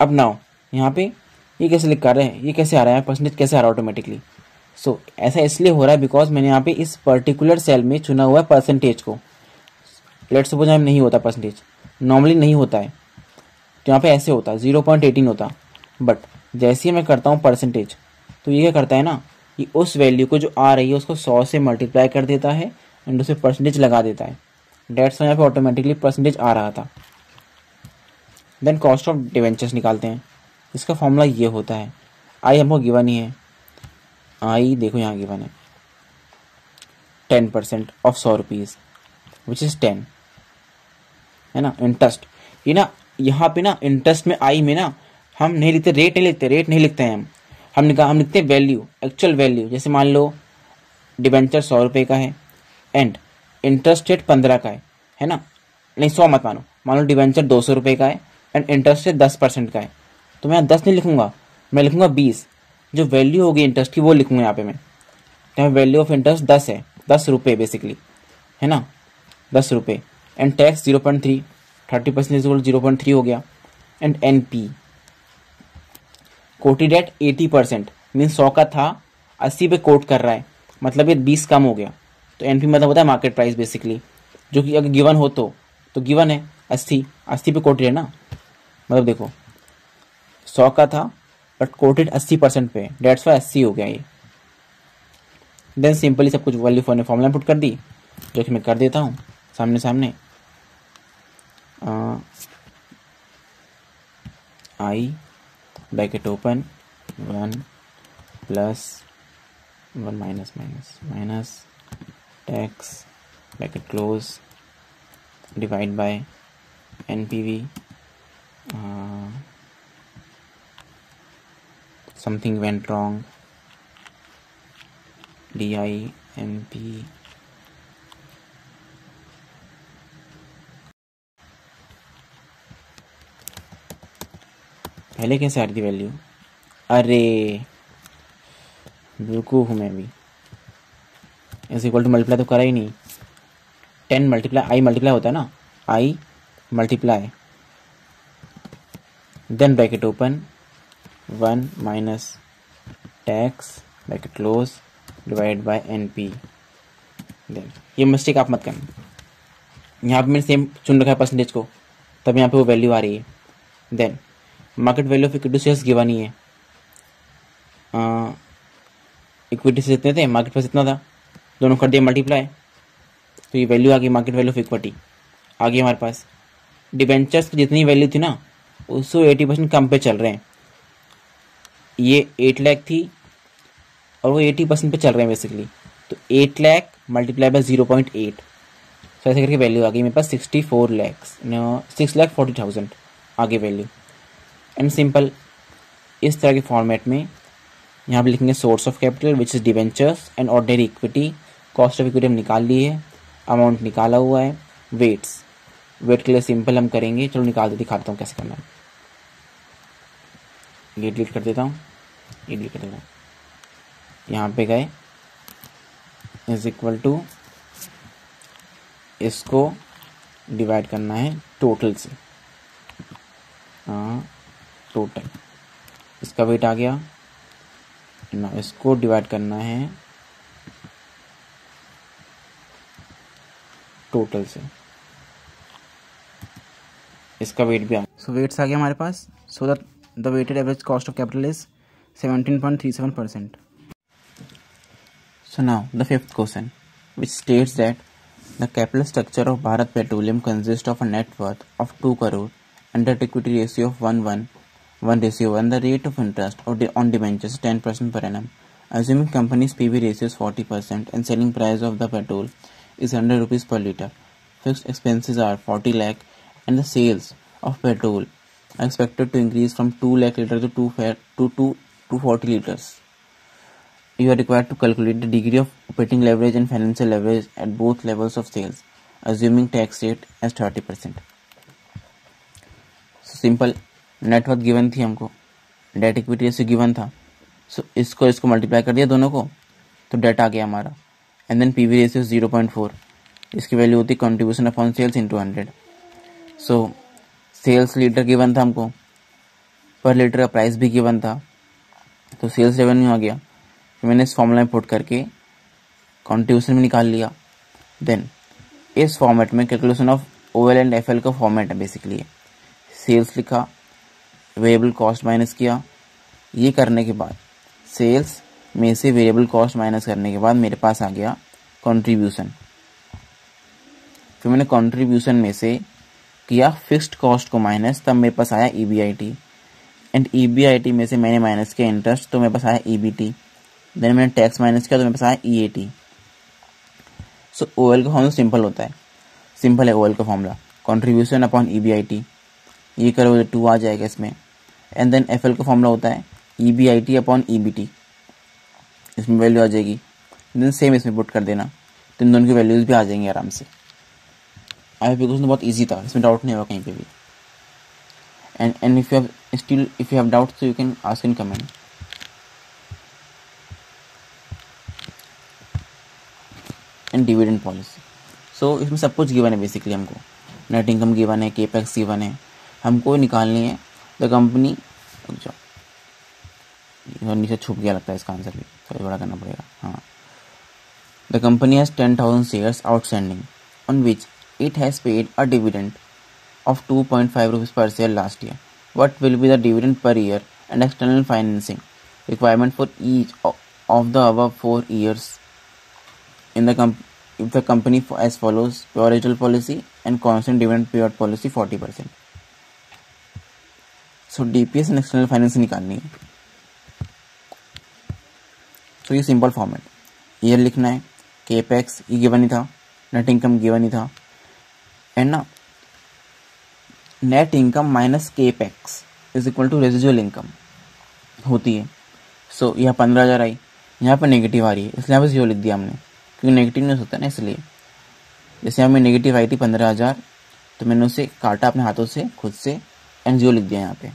अब नाउ यहाँ पे ये कैसे लिख कर रहे हैं, ये कैसे आ रहा है परसेंटेज, कैसे आ रहा है ऑटोमेटिकली। सो ऐसा इसलिए हो रहा है बिकॉज मैंने यहाँ पे इस पर्टिकुलर सेल में चुना हुआ है परसेंटेज को। लेट्स सपोज यहाँ नहीं होता परसेंटेज, नॉर्मली नहीं होता है, तो यहाँ पे ऐसे होता 0.18 होता। बट जैसे ही मैं करता हूँ परसेंटेज, तो ये क्या करता है ना, ये उस वैल्यू को जो आ रही है उसको 100 से मल्टीप्लाई कर देता है एंड उसे परसेंटेज लगा देता है। डेट्स यहाँ पे ऑटोमेटिकली परसेंटेज आ रहा था। देन कॉस्ट ऑफ डिवेंचर्स निकालते हैं। इसका फॉर्मूला ये होता है, आई हमको गिवन ही है, आई देखो यहाँ गिवन है 10% ऑफ 100 रुपीज़ विच इज़ 10, है ना। इंटरेस्ट ये ना, यहाँ पे ना इंटरेस्ट में आई में ना हम नहीं लिखते, रेट नहीं लिखते हैं हम लिखते हैं वैल्यू, एक्चुअल वैल्यू। जैसे मान लो डिबेंचर 100 रुपये का है एंड इंटरेस्ट रेट 15 का है ना, नहीं 100 मत मानो, मान लो डिबेंचर 200 रुपये का है एंड इंटरेस्ट रेट 10% का है, तो मैं 10 नहीं लिखूंगा, मैं लिखूंगा 20। जो वैल्यू होगी इंटरेस्ट की वो लिखूंगा यहाँ पे मैं, तो वैल्यू ऑफ इंटरेस्ट 10 है, 10 रुपये बेसिकली, है ना, 10 रुपये। एंड टैक्स 0.3, 30% 0.3 हो गया। And NP quoted at 80%, mean 100 का था 80 पे कोट कर रहा है, मतलब ये 20 कम हो गया। तो NP मतलब होता है मार्केट प्राइस बेसिकली, जो कि अगर गिवन हो तो गिवन है 80 पे कोटेड है ना, मतलब देखो 100 का था बट कोटेड 80% पे, डेट्स वाई 80 हो गया ये। देन सिंपली सब कुछ वैल्यू फॉर्मूला पुट कर दी, जो कि मैं कर देता हूँ सामने I bracket open 1 plus 1 minus tax bracket close divide by NPV something went wrong DINP पहले कैसे आ रही थी वैल्यू, अरे बेवकूफ़ हूँ मैं भी, इज इक्वल टू मल्टीप्लाई तो करा ही नहीं, 10 मल्टीप्लाई आई मल्टीप्लाई होता है ना, I multiply then bracket open 1 minus tax bracket close divide by NP। Then ये मिस्टेक आप मत करना, यहाँ पे मैंने सेम चुन रखा है परसेंटेज को, तब यहाँ पे वो वैल्यू आ रही है। Then market value of equity shares given ही है, इक्विटी से इतने थे, मार्केट प्राइस इतना था, दोनों कर दिया मल्टीप्लाई, तो ये वैल्यू आ गई मार्केट वैल्यू ऑफ इक्विटी आ गई हमारे पास। डिबेंचर्स की जितनी वैल्यू थी ना उससे 80% कम पे चल रहे हैं, ये 8 लाख थी और वो 80% पे चल रहे हैं बेसिकली, तो 8 लाख मल्टीप्लाई बाय 0.8, तो ऐसे करके वैल्यू आ गई मेरे पास 6,40,000 आगे वैल्यू। एंड सिंपल इस तरह के फॉर्मेट में यहाँ पे लिखेंगे source of capital which is debentures and ordinary equity, cost of equity हम निकाल ली है, अमाउंट निकाला हुआ है, वेट के लिए सिंपल हम करेंगे, चलो निकाल दे दिखाता हूँ कैसे करना है। ये डिलीट कर देता हूँ, ये डिलीट कर देता हूँ, यहाँ पे गए इज इक्वल टू, इसको डिवाइड करना है टोटल से, टोटल इसका वेट आ गया ना, इसको डिवाइड करना है टोटल से, इसका वेट भी आ गया। सो वेट्स आ गया हमारे पास, so that the weighted average cost of capital is 17.37%. So now the fifth question, which states that the capital structure of Bharat Petroleum consists of a net worth of 2 crore and debt equity ratio of 1:1, the rate of interest on debentures 10% per annum. Assuming company's PV ratio is 40% and selling price of the petrol is 100 rupees per liter, fixed expenses are 40 lakh and the sales of petrol are expected to increase from 2 lakh liter to 240 liters. You are required to calculate the degree of operating leverage and financial leverage at both levels of sales, assuming tax rate as 30%. So simple, net worth given थी हमको, डेट इक्विटी रेशियो गिवन था, सो इसको मल्टीप्लाई कर दिया दोनों को, तो डेट आ गया हमारा। एंड देन पीवी रेशियो 0.4, इसकी वैल्यू होती है contribution upon sales into 100। So sales litre given था हमको, पर लीटर का प्राइस भी गिवन था, तो सेल्स रेवेन्यू आ गया। फिर मैंने इस फॉर्मूला में पुट करके कंट्रीब्यूशन में निकाल लिया। देन इस फॉर्मेट में calculation of OL and FL का फॉर्मेट है बेसिकली। सेल्स लिखा, वेरिएबल कॉस्ट माइनस किया। ये करने के बाद सेल्स में से वेरिएबल कॉस्ट माइनस करने के बाद मेरे पास आ गया कंट्रीब्यूशन। फिर मैंने कंट्रीब्यूशन में से किया फिक्स्ड कॉस्ट को माइनस, तब मेरे पास आया ईबीआईटी। एंड ईबीआईटी में से मैंने माइनस किया इंटरेस्ट, तो मेरे पास आया ईबीटी। देन मैंने टैक्स माइनस किया तो मेरे पास आया ईएटी। सो ओएल का फॉर्मूला सिंपल होता है, सिंपल है ओएल का फॉर्मूला, कंट्रीब्यूशन अपॉन ईबीआईटी। ये करोगे तो 2 आ जाएगा इसमें। एंड देन एफएल का फॉर्मूला होता है ईबीआईटी अपॉन ईबीटी, इसमें वैल्यू आ जाएगी। देन सेम इसमें पुट कर देना, तो इन दोनों की वैल्यूज भी आ जाएंगी आराम से। आई होप क्वेश्चन बहुत ईजी था, इसमें डाउट नहीं होगा कहीं पे भी। And if you have doubt so you can ask in comment. And dividend policy, so इसमें सब कुछ गिवन है बेसिकली। हमको नेट इनकम गिवन है, केपेक्स गिवन है, हमको निकालनी है द कंपनी। नीचे छुप गया लगता है इसका आंसर भी, थोड़ा बड़ा करना पड़ेगा। हाँ, the company has 10,000 shares outstanding on which it has paid a dividend of 2.5 rupees per share last year. What will be the dividend per year and external financing requirement for each of the above 4 years in the if the company as follows: pure original policy and constant dividend payout policy 40%. So DPS and external financing निकालनी है। तो ये सिंपल फॉर्मेट, ईयर लिखना है, केपेक्स ये गिवन ही था, नेट इनकम गिवन ही था, एंड ना net income minus capex is equal to residual income होती है। सो यहाँ 15,000 आई, यहाँ पर नेगेटिव आ रही है, इसलिए यहाँ पर 0 लिख दिया हमने, क्योंकि नेगेटिव नहीं हो सकता ना इसलिए। जैसे यहाँ में नेगेटिव आई थी 15,000, तो मैंने उसे काटा अपने हाथों से खुद से एंड 0 लिख दिया यहाँ पे।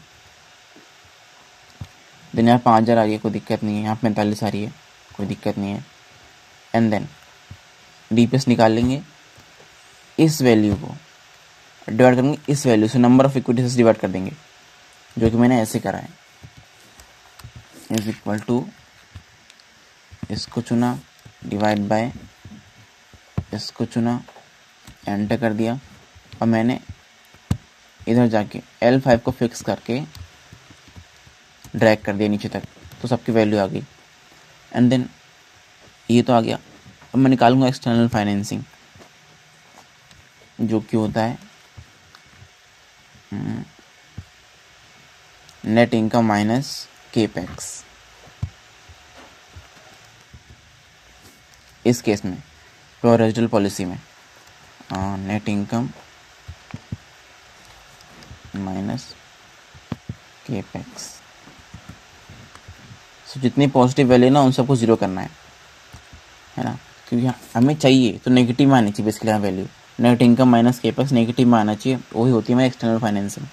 देन यहाँ 5,000 आ रही है, कोई दिक्कत नहीं है। यहाँ 45 आ रही है, कोई दिक्कत नहीं है। एंड देन डीपीएस निकाल लेंगे, इस वैल्यू को डिवाइड करेंगे इस वैल्यू से, नंबर ऑफ इक्विटी से डिवाइड कर देंगे, जो कि मैंने ऐसे करा है। इज इक्वल टू, इसको चुना, डिवाइड बाय, इसको चुना, एंटर कर दिया, और मैंने इधर जाके L5 को फिक्स करके ड्रैग कर दिया नीचे तक, तो सबकी वैल्यू आ गई। एंड देन ये तो आ गया। अब मैं निकालूंगा एक्सटर्नल फाइनेंसिंग, जो कि होता है नेट इनकम माइनस केपेक्स। इस केस में प्योर रेजिडुअल पॉलिसी में नेट इनकम माइनस केपेक्स। सो जितनी पॉजिटिव वैल्यू ना उन सबको 0 करना है ना, क्योंकि हमें चाहिए तो नेगेटिव में आनी चाहिए बेसिकली यहाँ value. Net income minus capex negative में आना चाहिए, वही होती है हमारी एक्सटर्नल फाइनेंसिंग।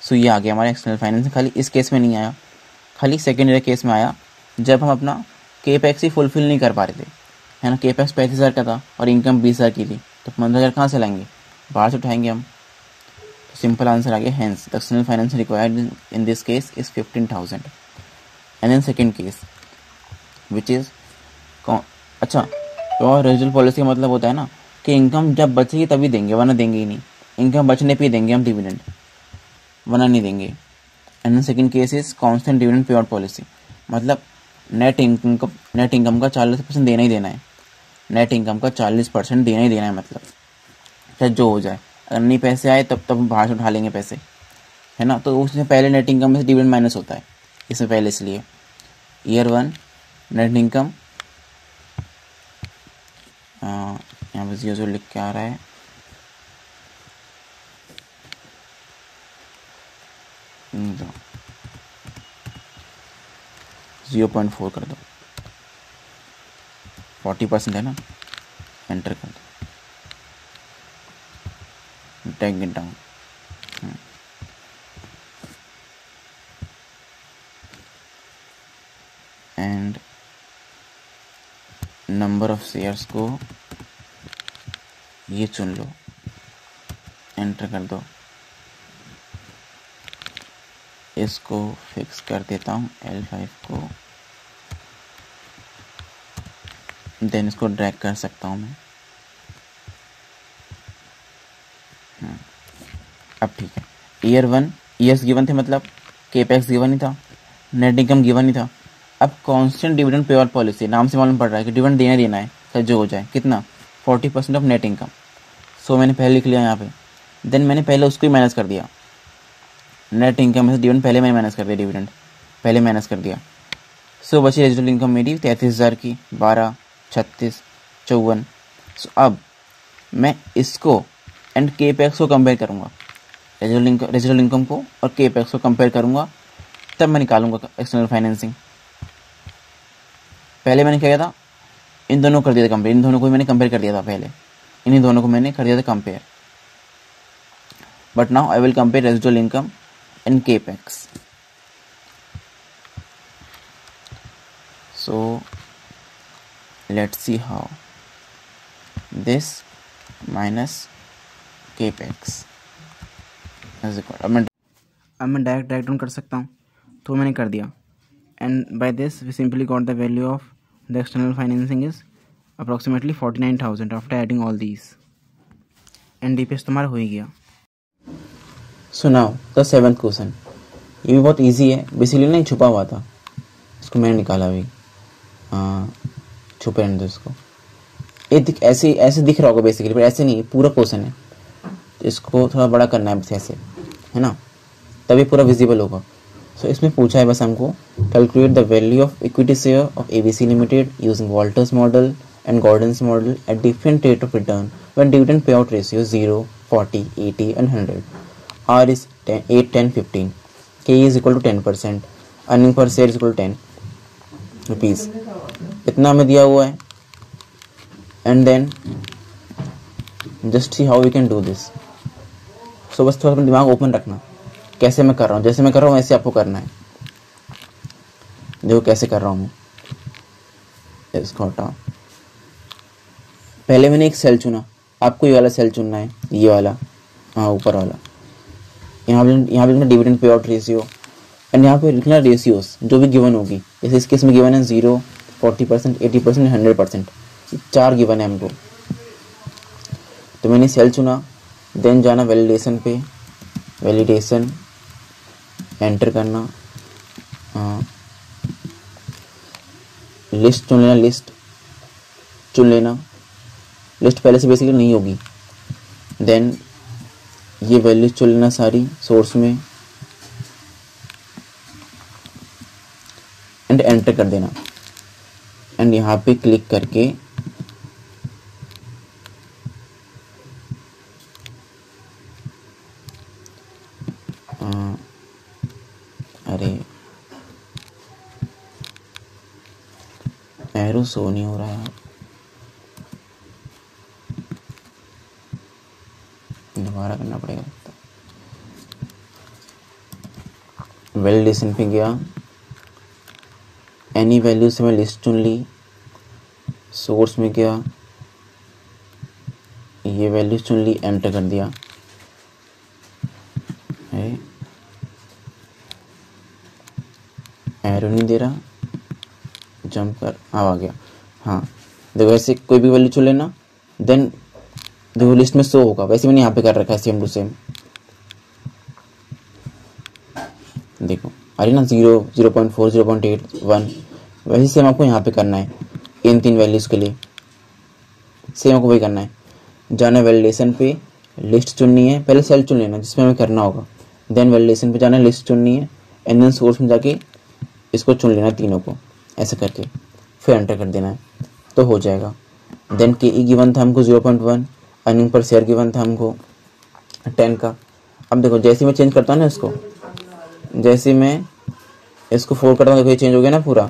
सो ये आ गया हमारा एक्सटर्नल फाइनेंसिंग। खाली इस केस में नहीं आया, खाली सेकेंड ईयर केस में आया, जब हम अपना केपेक्स ही फुलफिल नहीं कर पा रहे थे, है ना। केपेक्स 35,000 का था और इनकम 20,000 की थी, तो 15,000 कहाँ से लाएंगे, बाहर से उठाएंगे हम। तो सिंपल आंसर आ गया, hence the external finance required in this case is 15,000। And then second case which is अच्छा, प्योर रेजिडुअल पॉलिसी का मतलब होता है ना कि इनकम जब बचेगी तभी देंगे, वरना देंगे ही नहीं। इनकम बचने पे ही देंगे हम डिविडेंड, वरना नहीं देंगे। And then second case is constant dividend pay out policy, मतलब नेट इनकम का 40% देना ही देना है। नेट इनकम का 40% देना ही देना है, मतलब चाहे जो हो जाए। अगर नहीं पैसे आए तब बाहर से उठा लेंगे पैसे, है ना। तो उसमें पहले नेट इनकम में से डिविडेंड माइनस होता है इसमें पहले, इसलिए ईयर 1 नेट इनकम यहाँ पे 0 लिख के आ रहा है, दो 0.4 कर दो, 40% है ना, एंटर कर दो, take it down. And number of shares को ये चुन लो, एंटर कर दो। इसको फिक्स कर देता हूँ L5 को, देन इसको ड्रैग कर सकता हूँ मैं। अब ठीक है, ईयर 1 ईयर्स गिवन थे, मतलब केपेक्स गिवन ही था, नेट इनकम गिवन ही था। अब constant dividend pay out policy, नाम से मालूम पड़ रहा है कि डिविडेंड देना है, चाहे जो हो जाए। कितना? 40% ऑफ नेट इनकम। सो मैंने पहले लिख लिया यहाँ पे। देन मैंने पहले उसको ही माइनस कर दिया, नेट इनकम में से डिविडेंड पहले मैंने माइनस कर दिया, डिविडेंड पहले माइनस कर दिया। सो बची रेजिडुअल इनकम मेरी 33,000 की, 12, 36, 54। सो अब मैं इसको एंड केपेक्स को कंपेयर करूँगा, रेजिडुअल इनकम को और केपेक्स को कंपेयर करूँगा, तब मैं निकालूंगा एक्सटर्नल फाइनेंसिंग। पहले मैंने क्या किया था, इन दोनों कर दिया था कंपेयर, इन दोनों को मैंने कंपेयर कर दिया था पहले, इन्हीं दोनों को मैंने कर दिया था compare. But now I will compare residual income and capex. So let's see how this minus capex is equal. अब मैं डायरेक्ट राइट डाउन कर सकता हूँ, तो मैंने कर दिया। And by this we simply got the value of the external financing is approximately 49,000 after adding all these. And DPS तुम्हारा हो ही गया। सो नाउ द 7th क्वेश्चन, ये भी बहुत इजी है, बेसिकली नहीं छुपा हुआ था, इसको मैंने निकाला अभी। छुपे रहने दो इसको, ये ऐसे दिख रहा होगा बेसिकली, पर ऐसे नहीं, पूरा क्वेश्चन है, इसको थोड़ा बड़ा करना है बस ऐसे, है ना, तभी पूरा विजिबल होगा। सो इसमें पूछा है बस हमको, calculate the value of equity share of ABC limited using Walter's model and Gordon's model at different rate of return when dividend pay out ratio 0, 40, 80 and 100। R is 8, 10, 15, K is equal to 10%, earning per share is equal to 10 rupees. इतना हमें दिया हुआ है। And then just see how we can do this. So बस थोड़ा अपना दिमाग ओपन रखना, कैसे मैं कर रहा हूँ, जैसे मैं कर रहा हूँ वैसे आपको करना है। देखो कैसे कर रहा हूँ मैं, इसको हटाओ। पहले मैंने एक सेल चुना, आपको ये वाला सेल चुनना है, ये वाला, हाँ ऊपर वाला। यहाँ पे लिखना dividend pay out ratio, and यहाँ पे लिखना रेशियोस जो भी गिवन होगी। जैसे इस केस में गिवन है 0, 40%, 80%, 100%, 4 गिवन है हमको। तो मैंने सेल चुना, देन जाना वैलिडेशन पे, वैलिडेशन एंटर करना, लिस्ट चुन लेना, लिस्ट चुन लेना, लिस्ट पहले से बेसिकली नहीं होगी। देन ये वैल्यूज चुन लेना सारी सोर्स में, एंड एंटर कर देना। एंड यहाँ पे क्लिक करके अरे एरो शो नहीं हो रहा है, दोबारा करना पड़ेगा। वैलिडेशन पे गया, एनी वैल्यू से मैं लिस्ट चुन ली, सोर्स में गया, ये वैल्यूज चुन ली, एंटर कर दिया। एरो नहीं दे रहा, जंप कर, आ गया। हाँ देखो, ऐसे कोई भी वैल्यू चुन लेना, देन देखो लिस्ट में शो होगा। वैसे मैंने यहाँ पे कर रखा है सेम टू सेम, देखो अरे ना 0, 0.4, 0.8, 1, वैसे सेम आपको यहाँ पे करना है। इन 3 वैल्यूज के लिए सेम आपको वही करना है। जाना वैलिडेशन पे, लिस्ट चुननी है, पहले सेल चुन लेना जिसमें हमें करना होगा, देन वैलिडेशन पे जाना है, लिस्ट चुननी है, एंड देन सोर्स में जाके इसको चुन लेना तीनों को, ऐसे करके फिर एंटर कर देना है, तो हो जाएगा। देन के ई गिवन था हमको 0.1, अर्निंग पर शेयर गिवन था हमको 10 का। अब देखो जैसे मैं चेंज करता हूँ ना इसको, जैसे मैं इसको 4 करता हूँ, देखो ये चेंज हो गया ना पूरा।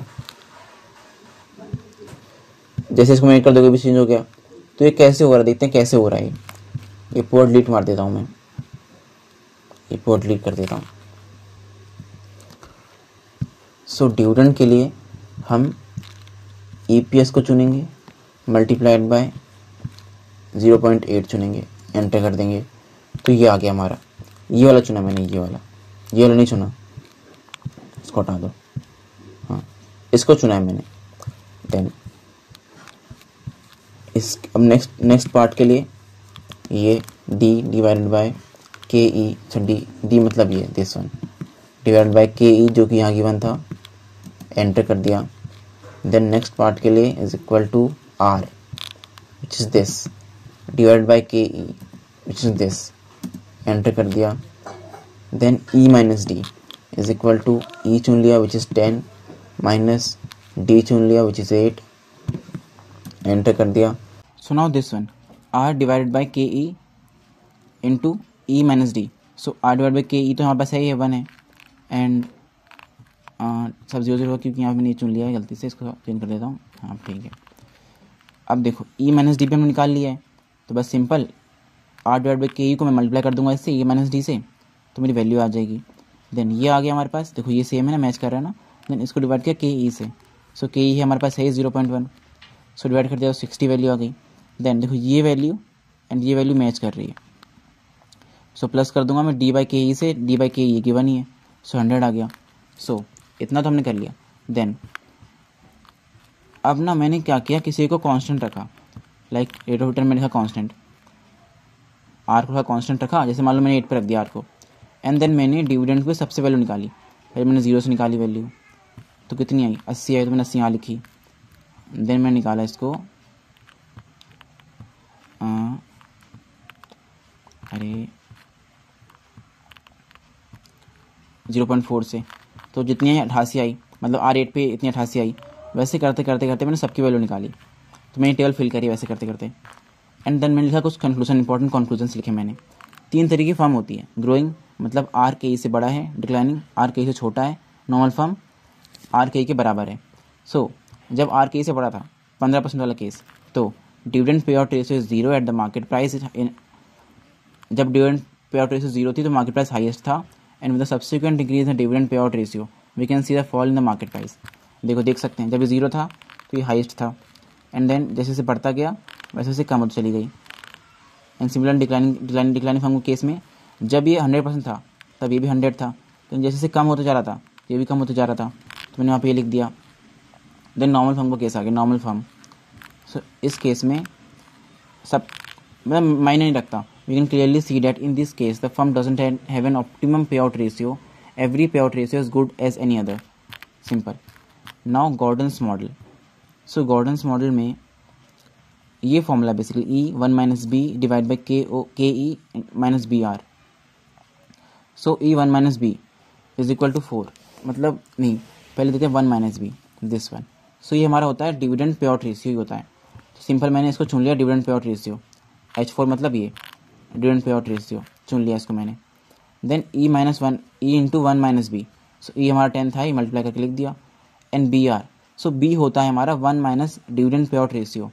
जैसे इसको मैं 8 कर दोगे भी चेंज हो गया। तो ये कैसे हो रहा है, देखते हैं कैसे हो रहा है। ये पूरा डिलीट मार देता हूँ मैं, ये पूरा डिलीट कर देता हूँ। सो डिविडेंड के लिए हम EPS को चुनेंगे मल्टीप्लाइड बाय 0.8 चुनेंगे, एंटर कर देंगे तो ये आ गया हमारा। ये वाला चुना मैंने, ये वाला नहीं चुना, इसको हटा दो। हाँ, इसको चुना है मैंने। देन अब नेक्स्ट पार्ट के लिए ये D divided by KE, D मतलब ये this one divided by KE जो कि यहाँ गिवन था, एंटर कर दिया। देन नेक्स्ट पार्ट के लिए is equal to R which is this divided by KE which is this, enter कर दिया। Then E minus D is equal to E चुन लिया विच इज 10 माइनस D चुन लिया विच इज 8, एंटर कर दिया। So now this one R divided by KE into E minus D। So R divide by KE तो हमारे पास है, ये 1 है, एंड सब 0 क्योंकि यहाँ पे नहीं चुन लिया है, गलती से इसको चेंज कर देता हूँ। हाँ ठीक है। अब देखो E माइनस D पे हमने निकाल लिया है, तो बस simple R divide by KE को मैं मल्टीप्लाई कर दूंगा इससे, E माइनस D से, तो मेरी वैल्यू आ जाएगी। देन ये आ गया हमारे पास, देखो ये सेम है ना, मैच कर रहा है ना। देन इसको डिवाइड किया KE से, सो KE है हमारे पास है 0.1, सो डिवाइड कर दिया तो 60 वैल्यू आ गई। देन देखो ये वैल्यू एंड ये वैल्यू मैच कर रही है, सो प्लस कर दूंगा मैं D बाई KE से, D बाई KE ये गिवन ही है, सो 100 आ गया। सो इतना तो हमने कर लिया। देन अब ना मैंने क्या किया, किसी को कांस्टेंट रखा, लाइक रेट ऑफ रिटर्न में लिखा कांस्टेंट, R को कांस्टेंट रखा, जैसे मान लो मैंने 8 पे रख दिया R को, एंड देन मैंने डिविडेंड पे सबसे वैल्यू निकाली। पहले मैंने 0 से निकाली वैल्यू, तो कितनी आई, 80 आई, तो मैंने 80 यहाँ लिखी। देन मैं निकाला इसको, अरे 0.4 से, तो जितनी 88 आई, मतलब R8 पे इतनी 88 आई। वैसे करते करते करते मैंने सबकी वैल्यू निकाली, तो मैंने टेबल फिल करी वैसे करते करते। एंड देन मैंने लिखा कुछ कंक्लूजन, इंपॉर्टेंट कंक्लूजन्स लिखे मैंने। 3 तरीके की फॉर्म होती है, ग्रोइंग मतलब R KE से बड़ा है, डिक्लाइनिंग R KE से छोटा है, नॉर्मल फॉर्म R KE के बराबर है। सो जब R KE से बड़ा था 15% वाला केस, तो dividend pay out ratio 0 at the market price. जब डिविडेंड पे आउट रेशियो 0 थी तो मार्केट प्राइस हाईएस्ट था, and with the subsequent increase in dividend pay out ratio we can see the fall in the market price. देखो देख सकते हैं, जब ये 0 था तो ये हाईएस्ट था, एंड देन जैसे जैसे बढ़ता गया वैसे वैसे कम होती चली गई। एंड सिमिलर डिक्लाइनिंग फॉर्म के केस में जब ये 100% था तब ये भी 100 था, तो जैसे जैसे कम होता जा रहा था ये भी कम होता जा रहा था, तो मैंने वहाँ पे ये लिख दिया। देन नॉर्मल फॉर्म का केस आ गया, नॉर्मल फॉर्म। सो इस केस में सब मतलब मायने नहीं रखता, we can clearly see that in this case the firm doesn't have an optimum payout ratio, every payout ratio is good as any other, simple. Now Gordon's model, so Gordon's model में ये formula basically E1 minus B divide by KE minus BR, so E1 minus B is equal to 4, मतलब नहीं पहले देते हैं 1 minus B this one. So ये हमारा होता है डिविडेंड पे आउट रेशियो ही होता है, तो सिंपल मैंने इसको चुन लिया dividend pay out ratio, H4 मतलब ये डिविडेंड पे आउट रेशियो चुन लिया इसको मैंने। Then E minus 1 E into 1 minus B, so E हमारा 10 था, ये मल्टीप्लाई करके लिख दिया। एंड BR, सो B होता है हमारा 1 minus dividend pay out ratio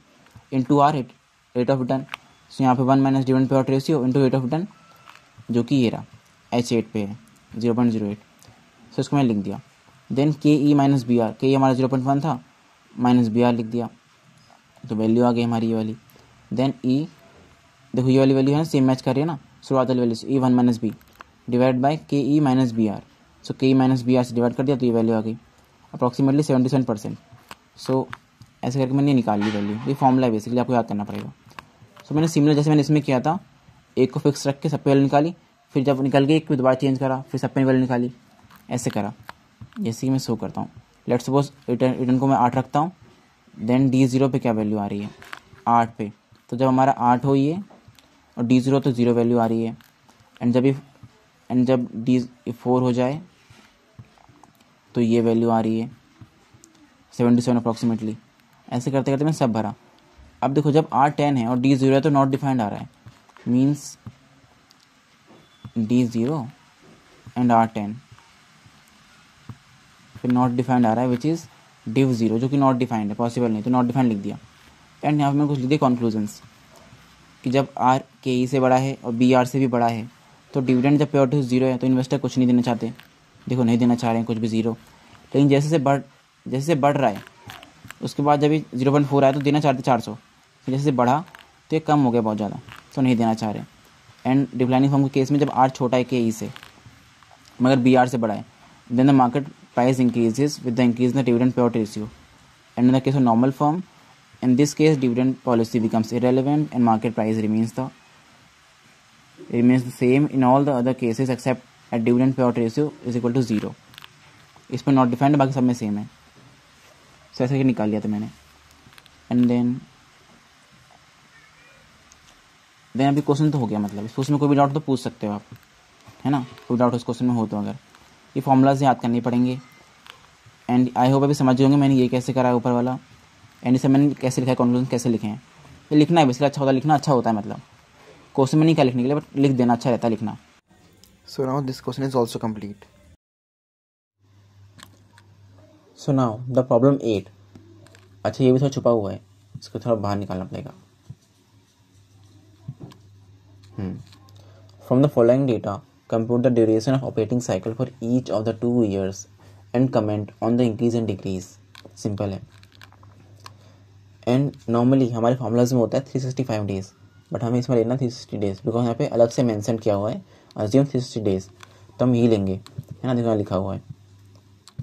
into R rate of return, so यहाँ पे 1 minus dividend pay out ratio into rate of return जो कि ये रहा H8 पे है 0.08, सो इसको मैंने लिख दिया। Then KE minus BR, KE हमारा 0.1 था, माइनस BR लिख दिया, तो वैल्यू आ गई हमारी ये वाली। देन E देखो ये वाली वैल्यू है ना, सेम मैच कर रही है ना शुरुआत वाली value, E1 minus B divide by KE minus BR, so KE minus BR से डिवाइड कर दिया तो ये वैल्यू आ गई अप्रॉक्सीमेटली 77%। सो ऐसे करके मैंने निकाल ली वैल्यू, ये फॉर्मूला है बेसिकली, आपको याद करना पड़ेगा। सो मैंने सिमिलर जैसे मैंने इसमें किया था, एक को फिक्स रख के सब पे वैल्यू निकाली, फिर जब निकल गई एक को दोबारा चेंज करा, फिर सब पे वैल्यू निकाली, ऐसे करा जैसे कि मैं शो करता हूँ। लेट्स सपोज रिटर्न को मैं 8 रखता हूँ, देन D0 पे क्या वैल्यू आ रही है 8 पे, तो जब हमारा 8 हो ये और D0 तो 0 वैल्यू आ रही है, एंड जब D4 हो जाए तो ये वैल्यू आ रही है 77 अप्रॉक्सीमेटली। ऐसे करते करते मैं सब भरा। अब देखो जब R10 है और D0 है तो नॉट डिफाइंड आ रहा है, मीन्स D0 एंड R10, फिर नॉट डिफाइंड आ रहा है विच इज़ div0 जो कि नॉट डिफाइंड है, पॉसिबल नहीं, तो नॉट डिफाइंड लिख दिया। एंड यहाँ पे मैं कुछ लिख दिया कॉन्क्लूजन्स कि जब R KE से बड़ा है और BR से भी बड़ा है तो डिविडेंड जब पे आउट 0 है तो इन्वेस्टर कुछ नहीं देना चाहते, देखो नहीं देना चाह रहे हैं कुछ भी 0, लेकिन जैसे जैसे बढ़ रहा है उसके बाद जब 0.4 आया तो देना चाहते 400, फिर जैसे बढ़ा तो ये कम हो गया बहुत ज़्यादा, तो नहीं देना चाह रहे। एंड डिक्लाइनिंग फॉर्म के केस में जब आर छोटा है के ई से मगर बी आर से बड़ा है, then the market price increases with the increase in the dividend payout ratio. And in the case of normal form, in this case dividend policy becomes irrelevant and market price remains the same in all the other cases except at dividend payout ratio is equal to 0। इस पर नॉट डिफाइंड, बाकी सब में सेम है। सो ऐसे निकाल लिया था मैंने। एंड देन अभी क्वेश्चन तो हो गया, मतलब इस क्वेश्चन में कोई भी डाउट तो पूछ सकते हो आप, है ना, कोई डाउट इस क्वेश्चन में हो तो। अगर ये फॉर्मूलाज याद करने पड़ेंगे। एंड आई होप अभी समझ होंगे मैंने ये कैसे करा है ऊपर वाला, एंड इसे मैंने कैसे लिखा है, कंक्लूजन कैसे लिखे हैं। ये लिखना है बेसिकली अच्छा होता है, लिखना अच्छा होता है, मतलब क्वेश्चन में नहीं क्या लिखने के लिए, बट लिख देना अच्छा रहता है लिखना। So now this question is also complete. So now the problem 8। अच्छा ये भी थोड़ा छुपा हुआ है, इसको थोड़ा बाहर निकालना पड़ेगा। From the following data compute the duration of operating cycle for each of the 2 years and comment on the increase and decrease. Simple है। एंड नॉर्मली हमारे फॉर्मूलाज में होता है 365 डेज, बट हमें इसमें लेना 360 डेज, बिकॉज यहाँ पे अलग से मेंशन किया हुआ है अज्यूम 360 डेज, तो हम यही लेंगे, है ना। देखो लिखा हुआ है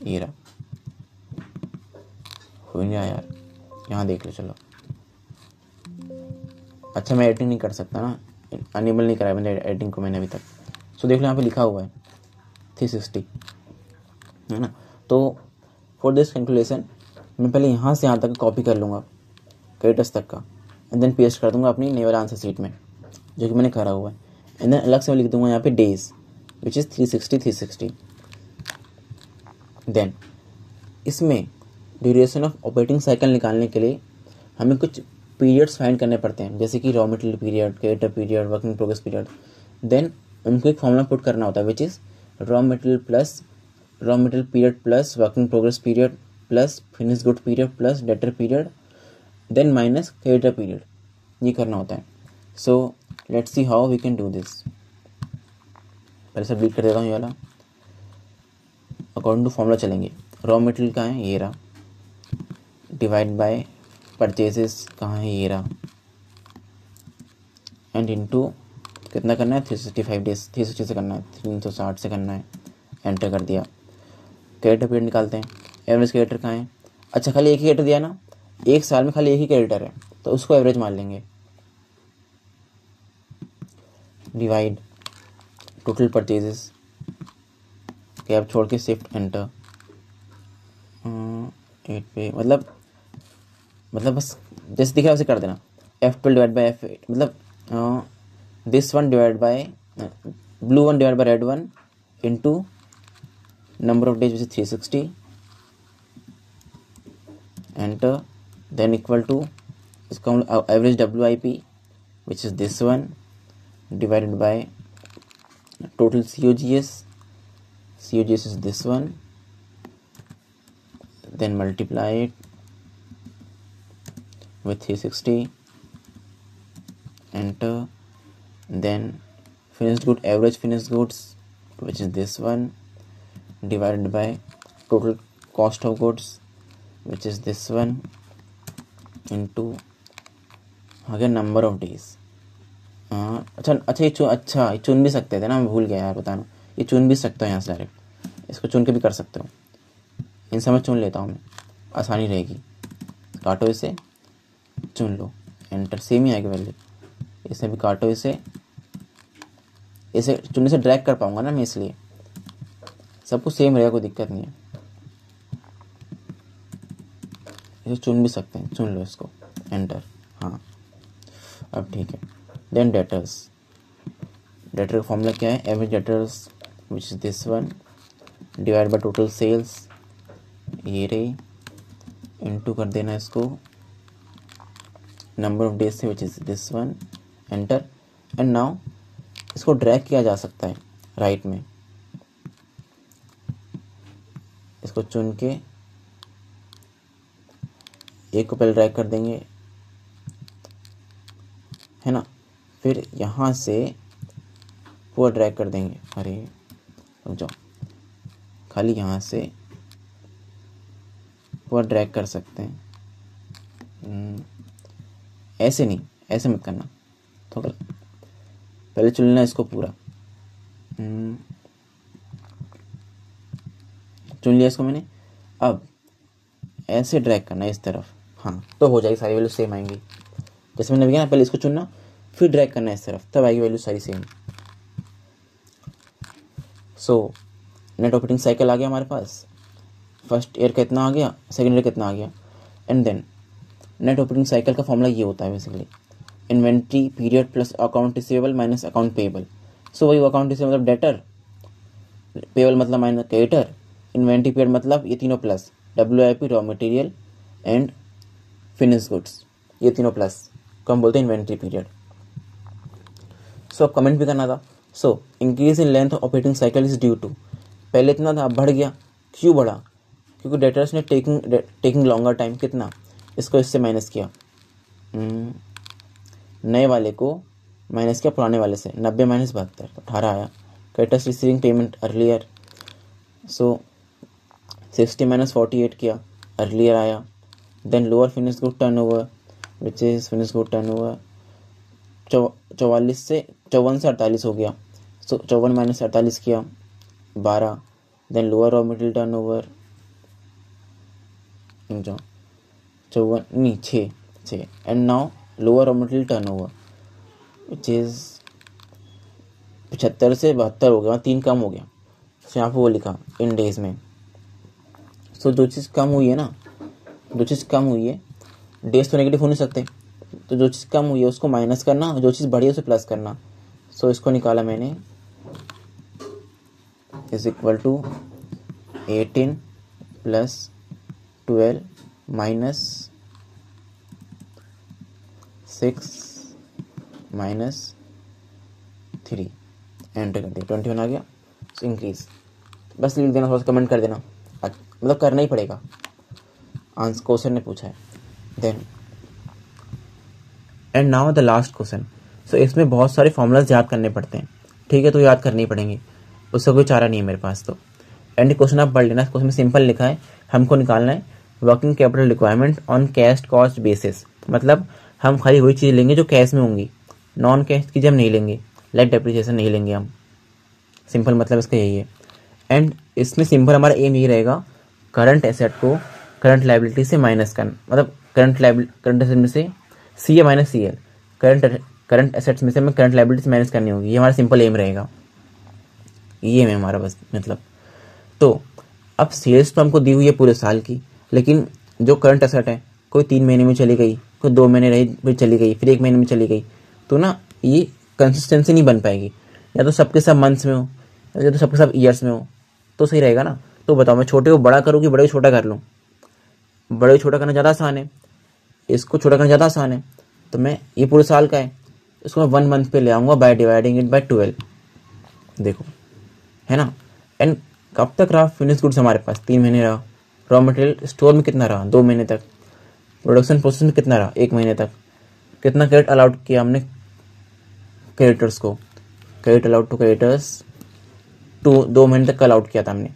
ये रहा, हो नहीं रहा यार, यहाँ देख लो। चलो अच्छा मैं एडिटिंग नहीं कर सकता ना, अनेबल नहीं कराया मैंने एडिटिंग को मैंने अभी तक। सो देख लो यहाँ पे लिखा हुआ है 360, है ना। तो फॉर दिस कैलकुलेशन मैं पहले यहाँ से यहाँ तक कॉपी कर लूँगा क्रेडिटर्स तक का, एंड देन पेस्ट कर दूंगा अपनी नई वाला आंसर शीट में जो कि मैंने करा हुआ है। एंड देन अलग से मैं लिख दूंगा यहाँ पे डेज विच इज़ 360। देन इसमें ड्यूरेशन ऑफ ऑपरेटिंग साइकिल निकालने के लिए हमें कुछ पीरियड्स फाइंड करने पड़ते हैं, जैसे कि raw material period, creditor period, working progress period. Then उनको एक फॉर्मूला पुट करना होता है which is raw material period plus working progress period plus finish good period plus debtor period then minus creditor period, ये करना होता है। So let's see how we can do this. पहले से रीड कर देता हूँ ये वाला, अकॉर्डिंग टू फॉर्मूला चलेंगे। रॉ मटेरियल कहाँ है, ये रहा, डिवाइड बाय परचेजेस कहाँ है, ये रहा, एंड इनटू कितना करना है 365 डेज, 360 से करना है, 360 से करना है, एंटर कर दिया। क्रेडिटर पीरियड निकालते हैं, एवरेज क्रेडिटर कहाँ है। अच्छा खाली एक ही क्रेडिटर दिया ना, एक साल में खाली एक ही क्रेडिटर है तो उसको एवरेज मान लेंगे। डिवाइड टोटल परचेजेस, कैप छोड़ के शिफ्ट एंटर 8 पे, मतलब बस जैसे दिख रहा है उसे कर देना। F12 डिवाइड बाई F8, मतलब this one divide by blue one divide by red one into number of days which is 360 enter, then equal to इसका average WIP which is this one divided by total COGS is this one, then multiply it with 360, enter, then average finished goods which is this one divided by total cost of goods which is this one into again number of days। अच्छा ये चुन भी सकते थे ना, मैं भूल गया यार बताना, ये चुन भी सकता हूँ यहाँ से डायरेक्ट, इसको चुन के भी कर सकते हो। इन समय चुन लेता हूँ मैं, आसानी रहेगी। काटो इसे, चुन लो, एंटर, सेम ही आएगी वैल्यू। इसे भी काटो, इसे चुनने से ड्रैग कर पाऊंगा ना मैं, इसलिए सब कुछ सेम रहेगा, कोई दिक्कत नहीं है। इसे चुन भी सकते हैं, चुन लो इसको, एंटर, हाँ अब ठीक है। देन डेटर्स, डेटर का फॉर्मूला क्या है, average debtors which is this one divide by total sales, ये रही, इनटू कर देना इसको नंबर ऑफ डेज से विच is this one, enter. And now इसको ड्रैग किया जा सकता है राइट में, इसको चुन के एक को पहले ड्रैग कर देंगे, है ना, फिर यहाँ से पूरा ड्रैग कर देंगे। अरे रुक जाओ, खाली यहाँ से और ड्रैग कर सकते हैं। ऐसे नहीं, ऐसे मत करना, तो पहले चुन लेना इसको पूरा। चुन लिया इसको मैंने। अब ऐसे ड्रैग करना है इस तरफ, हाँ, तो हो जाएगी, सारी वैल्यू सेम आएंगी। जैसे मैंने किया ना, पहले इसको चुनना, फिर ड्रैग करना है इस तरफ, तब आएगी वैल्यू सारी same. So net operating cycle आ गया हमारे पास। फर्स्ट ईयर कितना आ गया, सेकेंड ईयर कितना आ गया, and then net operating cycle का फॉर्मूला ये होता है basically, inventory period plus account receivable minus account payable. So वही अकाउंट रिसीवेबल मतलब डेटर, पेएबल मतलब माइनस क्रेडिटर, इन्वेंट्री पीरियड मतलब ये तीनों plus, WIP raw material and finish goods, ये तीनों प्लस को हम बोलते हैं इन्वेंट्री पीरियड। सो अब कमेंट भी करना था। So increase in length operating cycle is due to, पहले इतना था, अब बढ़ गया। क्यों बढ़ा? क्योंकि डेटर्स ने टेकिंग लॉन्गर टाइम, कितना, इसको इससे माइनस किया, नए वाले को माइनस किया पुराने वाले से, 90 माइनस 72, 18 आया। Creditors receiving payment earlier, so 60 minus 48 किया, अर्लियर आया। Then lower finish good turnover which is finish good turnover 54 से 48 हो गया। सो 54 माइनस 48 किया, 12। Then lower raw material turnover 6 and now lower raw material turnover which is 75 से 72 हो गया, 3 कम हो गया। सो यहाँ पर वो लिखा इन डेज में। सो जो चीज़ कम हुई है ना, जो चीज़ कम हुई है, डेज तो नेगेटिव हो नहीं सकते, तो जो चीज़ कम हुई है उसको माइनस करना, जो चीज़ बढ़ी है उसे प्लस करना। सो इसको निकाला मैंने, is equal to 18 plus 12 minus 6 minus 3, enter कर दिया, 21 आ गया। सो इंक्रीज, बस लिख देना, थोड़ा सा कमेंट कर देना, मतलब करना ही पड़ेगा, आंसर क्वेश्चन ने पूछा है। Then and now the last question. So इसमें बहुत सारे फॉर्मूलाज याद करने पड़ते हैं, ठीक है, तो याद करने ही पड़ेंगे, उसका कोई चारा नहीं है मेरे पास। तो एंड क्वेश्चन आप पढ़ लेना, क्वेश्चन में सिंपल लिखा है, हमको निकालना है working capital requirement on cash cost basis, मतलब हम खाली वही चीज़ लेंगे जो कैश में होंगी, नॉन कैश की हम नहीं लेंगे, लाइक डेप्रिसिएशन नहीं लेंगे हम। सिंपल मतलब इसका यही है। एंड इसमें सिंपल हमारा एम यही रहेगा, करंट एसेट को करंट लायबिलिटी से माइनस करना, मतलब करंट एसेट में से CA minus CL, current assets में से हमें करंट लायबिलिटी से माइनस करनी होगी, ये हमारा सिंपल एम रहेगा, ये एम है हमारा बस, मतलब। तो अब सेल्स तो हमको दी हुई है पूरे साल की, लेकिन जो करंट एसेट है, कोई 3 महीने में चली गई, कोई 2 महीने रही फिर चली गई, फिर 1 महीने में चली गई, तो ना ये कंसिस्टेंसी नहीं बन पाएगी। या तो सबके सब मंथ्स में हो, या तो सबके सब ईयर्स में हो, तो सही रहेगा ना। तो बताओ मैं छोटे को बड़ा करूँ कि बड़े को छोटा कर लूँ? बड़े को छोटा करना ज़्यादा आसान है, इसको छोटा करना ज़्यादा आसान है। तो मैं, ये पूरे साल का है, इसको मैं 1 मंथ पे ले आऊँगा बाय डिवाइडिंग इट बाय 12, देखो, है ना। एंड कब तक रहा फिनिश गुड्स हमारे पास? 3 महीने रहा। रॉ मटेरियल स्टोर में कितना रहा? 2 महीने तक। प्रोडक्शन प्रोसेस में कितना रहा? 1 महीने तक। कितना क्रेडिट अलाउड किया हमने क्रेडिटर्स को? क्रेडिट अलाउड टू क्रेडिटर्स 2 महीने तक का अलाउड किया था हमने।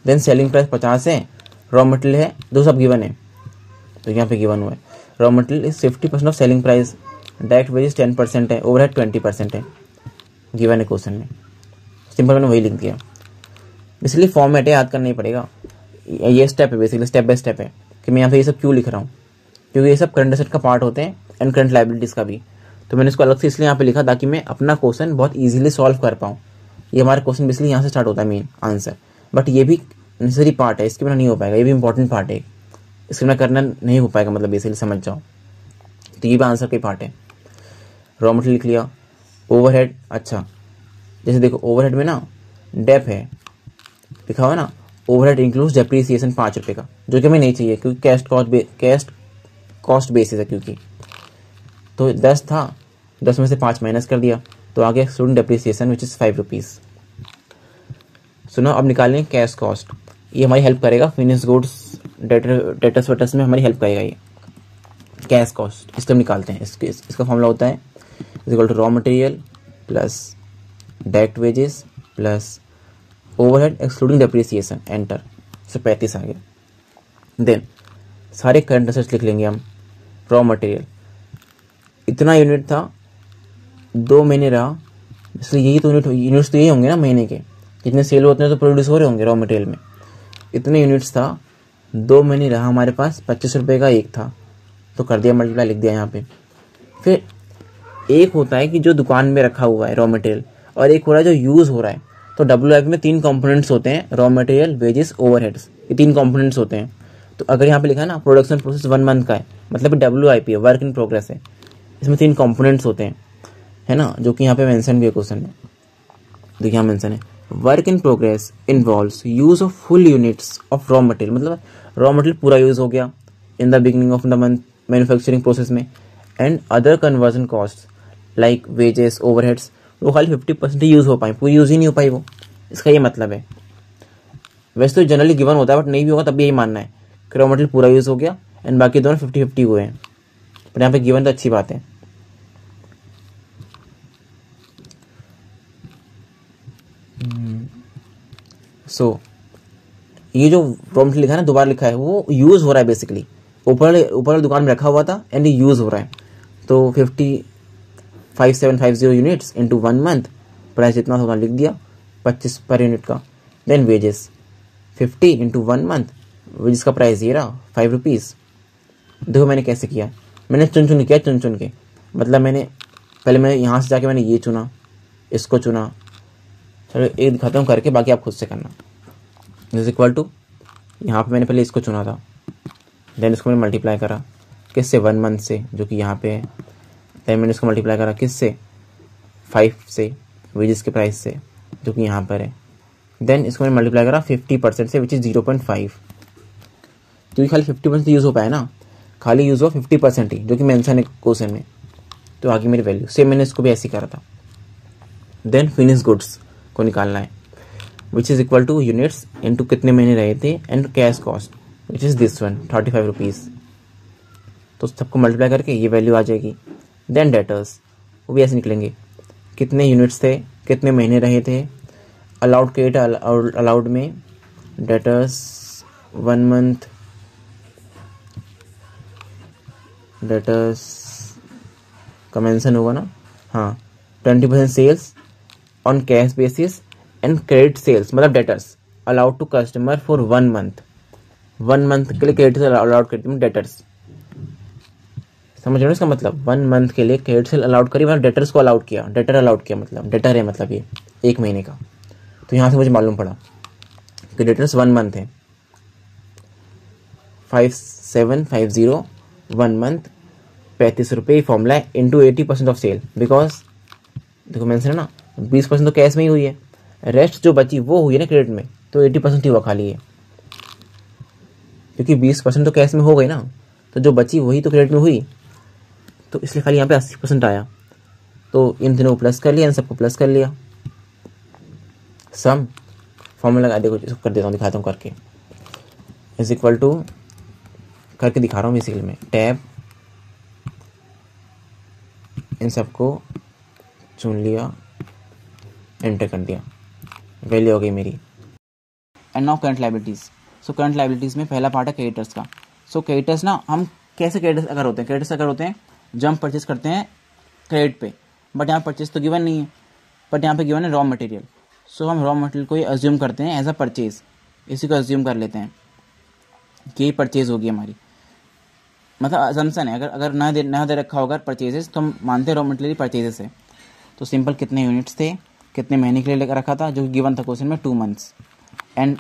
देन सेलिंग प्राइस 50 है, रॉ मटेरियल है, दो सब गिवन है, तो यहाँ पे गिवन हुआ है raw material is 50% of selling price, direct wages 10% है, ओवरहेड 20% है, गिवन है क्वेश्चन में। सिंपल मैंने वही लिख दिया, इसलिए फॉर्मेट है, याद करना ही पड़ेगा। ये स्टेप है बेसिकली, स्टेप बाय स्टेप है कि मैं यहाँ पे ये सब क्यों लिख रहा हूँ, क्योंकि ये सब करंट एसेट का पार्ट होते हैं एंड करंट लायबिलिटीज़ का भी। तो मैंने इसको अलग से इसलिए यहाँ पे लिखा ताकि मैं अपना क्वेश्चन बहुत ईजिली सॉल्व कर पाऊँ। ये हमारा क्वेश्चन बेसिकली यहाँ से स्टार्ट होता है मेन आंसर, बट ये भी नेसेसरी पार्ट है, इसके बिना नहीं हो पाएगा, ये भी इंपॉर्टेंट पार्ट है, इसके बिना करना नहीं हो पाएगा, मतलब बेसिकली समझ जाओ। तो ये भी आंसर का पार्ट है। रॉ मटेरियल लिख लिया। ओवरहेड, अच्छा जैसे देखो ओवरहेड में ना डेप है लिखा हुआ ना, ओवरहेड इंक्लूड्स डेप्रिसिएशन 5 रुपये का, जो कि हमें नहीं चाहिए क्योंकि कैश कॉस्ट बेसिस है, क्योंकि तो 10 था, 10 में से 5 माइनस कर दिया, तो आगे excluding depreciation which is 5 rupees. सुनो अब निकालें कैश कॉस्ट, ये हमारी हेल्प करेगा फिनिश गुड्स डेटर्स वेटर्स में हमारी हेल्प करेगा ये कैश कॉस्ट। इसको हम निकालते हैं, इसका फॉर्मूला होता है is equal to raw material plus direct wages plus overhead excluding depreciation, enter. 35 आ गया। देन सारे करंट असेट्स लिख लेंगे हम। रॉ मटेरियल इतना यूनिट था, 2 महीने रहा, इसलिए यही तो यूनिट्स तो यही होंगे ना महीने के, जितने सेल होते हैं तो प्रोड्यूस हो रहे होंगे रॉ मटेरियल में। इतने यूनिट्स था, 2 महीने रहा हमारे पास, 25 रुपये का एक था, तो कर दिया मल्टीप्लाई, लिख दिया यहाँ पे। फिर एक होता है कि जो दुकान में रखा हुआ है रॉ मटेरियल, और एक हो रहा है जो यूज़ हो रहा है। तो WIP में 3 कंपोनेंट्स होते हैं, रॉ मटेरियल, वेजेस, ओवरहेड्स, ये 3 कंपोनेंट्स होते हैं। तो अगर यहाँ पे लिखा है ना प्रोडक्शन प्रोसेस 1 मंथ का है, मतलब WIP है, वर्क इन प्रोग्रेस है, इसमें 3 कंपोनेंट्स होते हैं, है ना, जो कि यहाँ पे मेंशन भी है क्वेश्चन में। देखिए यहाँ मेंशन है, work in progress involves use of full units of raw material, मतलब रॉ मटेरियल पूरा यूज हो गया in the beginning of the month manufacturing process में, and other conversion cost like wages, overheads, वो खाली 50% ही यूज़ हो पाए, पूरी यूज़ ही नहीं हो पाई वो, इसका ये मतलब है। वैसे तो जनरली गिवन होता है, बट नहीं भी होगा तब भी यही मानना है कि रॉ मटेरियल पूरा यूज़ हो गया एंड बाकी दोनों 50-50 हुए हैं, पर यहाँ पे गिवन तो अच्छी बात है। सो ये जो रॉ मटेरियल लिखा है ना, दोबारा लिखा है, वो यूज़ हो रहा है बेसिकली, ऊपर दुकान में रखा हुआ था एंड ये यूज़ हो रहा है। तो 5750 यूनिट्स इंटू 1 मंथ, प्राइस जितना होगा लिख दिया 25 पर यूनिट का। Then wages 50 into 1 month, wages का प्राइस ये रहा 5 रुपीज़। देखो मैंने कैसे किया, मैंने चुन किया, चुन के, मतलब पहले मैं यहाँ से जाके मैंने ये चुना, इसको चुना, चलो एक दिखाता हूँ करके, बाकी आप खुद से करना। इज इक्वल टू, यहाँ पे मैंने पहले इसको चुना था, देन इसको मैंने मल्टीप्लाई करा किससे, 1 मंथ से, जो कि यहाँ पे है। देन मैंने इसको मल्टीप्लाई करा किससे, 5 से, वेजेस के प्राइस से, जो कि यहाँ पर है। देन इसको मैंने मल्टीप्लाई करा 50% से, विच इज़ 0.5, क्योंकि खाली 50% यूज़ हो पाया ना, खाली यूज़ हुआ 50% ही, जो कि मेंशन है क्वेश्चन में। तो आगे मेरी वैल्यू सेम, मैंने इसको भी ऐसे ही करा था। देन फिनिश गुड्स को निकालना है, which is equal two units into कितने महीने रहे थे and cash cost, which is this one 35 rupees. तो सबको मल्टीप्लाई करके ये वैल्यू आ जाएगी। देन डेटर्स, वो भी ऐसे निकलेंगे, कितने यूनिट्स थे, कितने महीने रहे थे, अलाउड क्रेडिट अलाउड में, डेटर्स 1 मंथ, डेटर्स का मेंशन होगा ना, हाँ, 20% sales on cash basis and credit sales, मतलब debtors allowed to customer for 1 month, 1 month के लिए क्रेडिट सेल अलाउड करती हूँ डेटर्स, समझ रहे हो इसका मतलब, 1 मंथ के लिए क्रेडिट सेल अलाउड करी, मतलब डेटर्स को अलाउड किया, डेटर अलाउड किया, मतलब डेटर है, मतलब ये 1 महीने का। तो यहाँ से मुझे मालूम पड़ा कि डेटर्स 1 मंथ है, 5750 1 मंथ, 35 रुपये फॉर्मूला है, इंटू 80% ऑफ सेल, बिकॉज देखो मेंशन है ना 20% तो कैश में ही हुई है, रेस्ट जो बची वो हुई है ना क्रेडिट में, तो 80% ही हुआ खाली है, क्योंकि 20% तो कैश में हो गई ना, तो जो बची वही तो क्रेडिट में हुई, तो इसलिए खाली यहाँ पे 80% आया। तो इन तीनों को प्लस कर लिया, इन सबको प्लस कर लिया, सम फॉर्मूला लगा, देखो इसको कर देता हूँ, दिखाता हूँ करके, इज इक्वल टू करके दिखा रहा हूँ बेसिकली मैं, टैब इन सबको चुन लिया, एंटर कर दिया, वैल्यू हो गई मेरी। And now current liabilities. So current liabilities में पहला पार्ट है क्रेडिटर्स का। सो क्रेडिटर्स ना, हम कैसे क्रेडिटर्स अगर होते हैं, क्रेडिटर्स अगर होते हैं जब हम परचेज करते हैं क्रेडिट पे, बट यहाँ परचेज तो गिवन नहीं है, बट यहाँ पे गिवन है रॉ मटेरियल। सो हम रॉ मटेरियल को ही अज्यूम करते हैं एज अ परचेज, इसी को अज्यूम कर लेते हैं कि ये परचेज होगी हमारी, मतलब अजम्पशन है, अगर ना दे रखा होगा परचेजेस तो हम मानते हैं रॉ मटेरियल परचेजेस है। तो सिंपल कितने यूनिट्स थे, कितने महीने के लिए लेकर रखा था, जो गिवन था क्वेश्चन में 2 months, and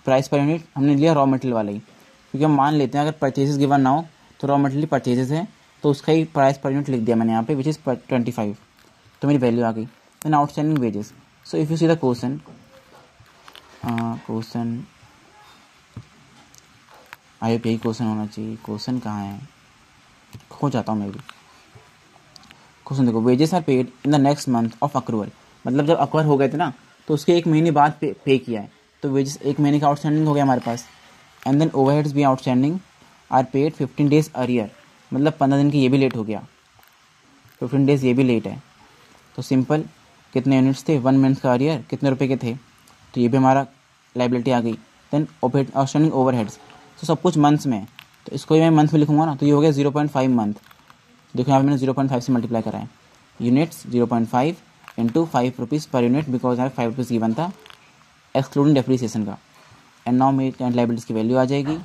price per unit हमने लिया रॉ मटेरियल वाला ही, क्योंकि हम मान लेते हैं अगर परचेजेस गिवन ना हो तो रॉ मटेरियल परचेजेस है, तो उसका ही प्राइस पर यूनिट लिख दिया मैंने यहाँ पे, विच इज़ 25, तो मेरी वैल्यू आ गई। Then outstanding wages. So if you see the question I hope यही क्वेश्चन होना चाहिए, क्वेश्चन कहाँ है, खो जाता हूँ मैं भी। क्वेश्चन देखो, wages are paid in the next month of accrual, मतलब जब अक्वर हो गए थे ना तो उसके 1 महीने बाद पे किया है, तो वेजेस 1 महीने का आउटस्टैंडिंग हो गया हमारे पास। एंड देन ओवरहेड्स भी outstanding are paid 15 days earlier, मतलब 15 दिन की ये भी लेट हो गया, 15 डेज ये भी लेट है। तो सिंपल कितने यूनिट्स थे, 1 मंथ का अर्लियर कितने रुपए के थे, तो ये भी हमारा लाइबिलिटी आ गई। देन आउटस्टैंडिंग ओवरहेड्स, तो सब कुछ मंथ्स में है, तो इसको ही मैं मंथ में लिखूंगा ना, तो ये हो गया 0.5 मंथ। देखो यहाँ पे मैंने 0.5 से मल्टीप्लाई करा है। Units 0.5 into 5 rupees per unit, because यहाँ 5 रुपीज़ गिवन था एक्सक्लूडिंग डेप्रीसिएशन का। एंड नाउ मेरी करंट लायबिलिटीज़ की वैल्यू आ जाएगी,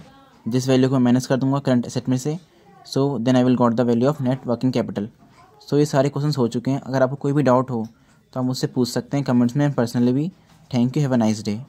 जिस वैल्यू को मैं माइनस कर दूंगा करंट एसेट में से। So then I will got the value of net working capital. So ये सारे क्वेश्चंस हो चुके हैं। अगर आपको कोई भी डाउट हो तो आप मुझसे पूछ सकते हैं कमेंट्स में, पर्सनली भी। Thank you, have a nice day.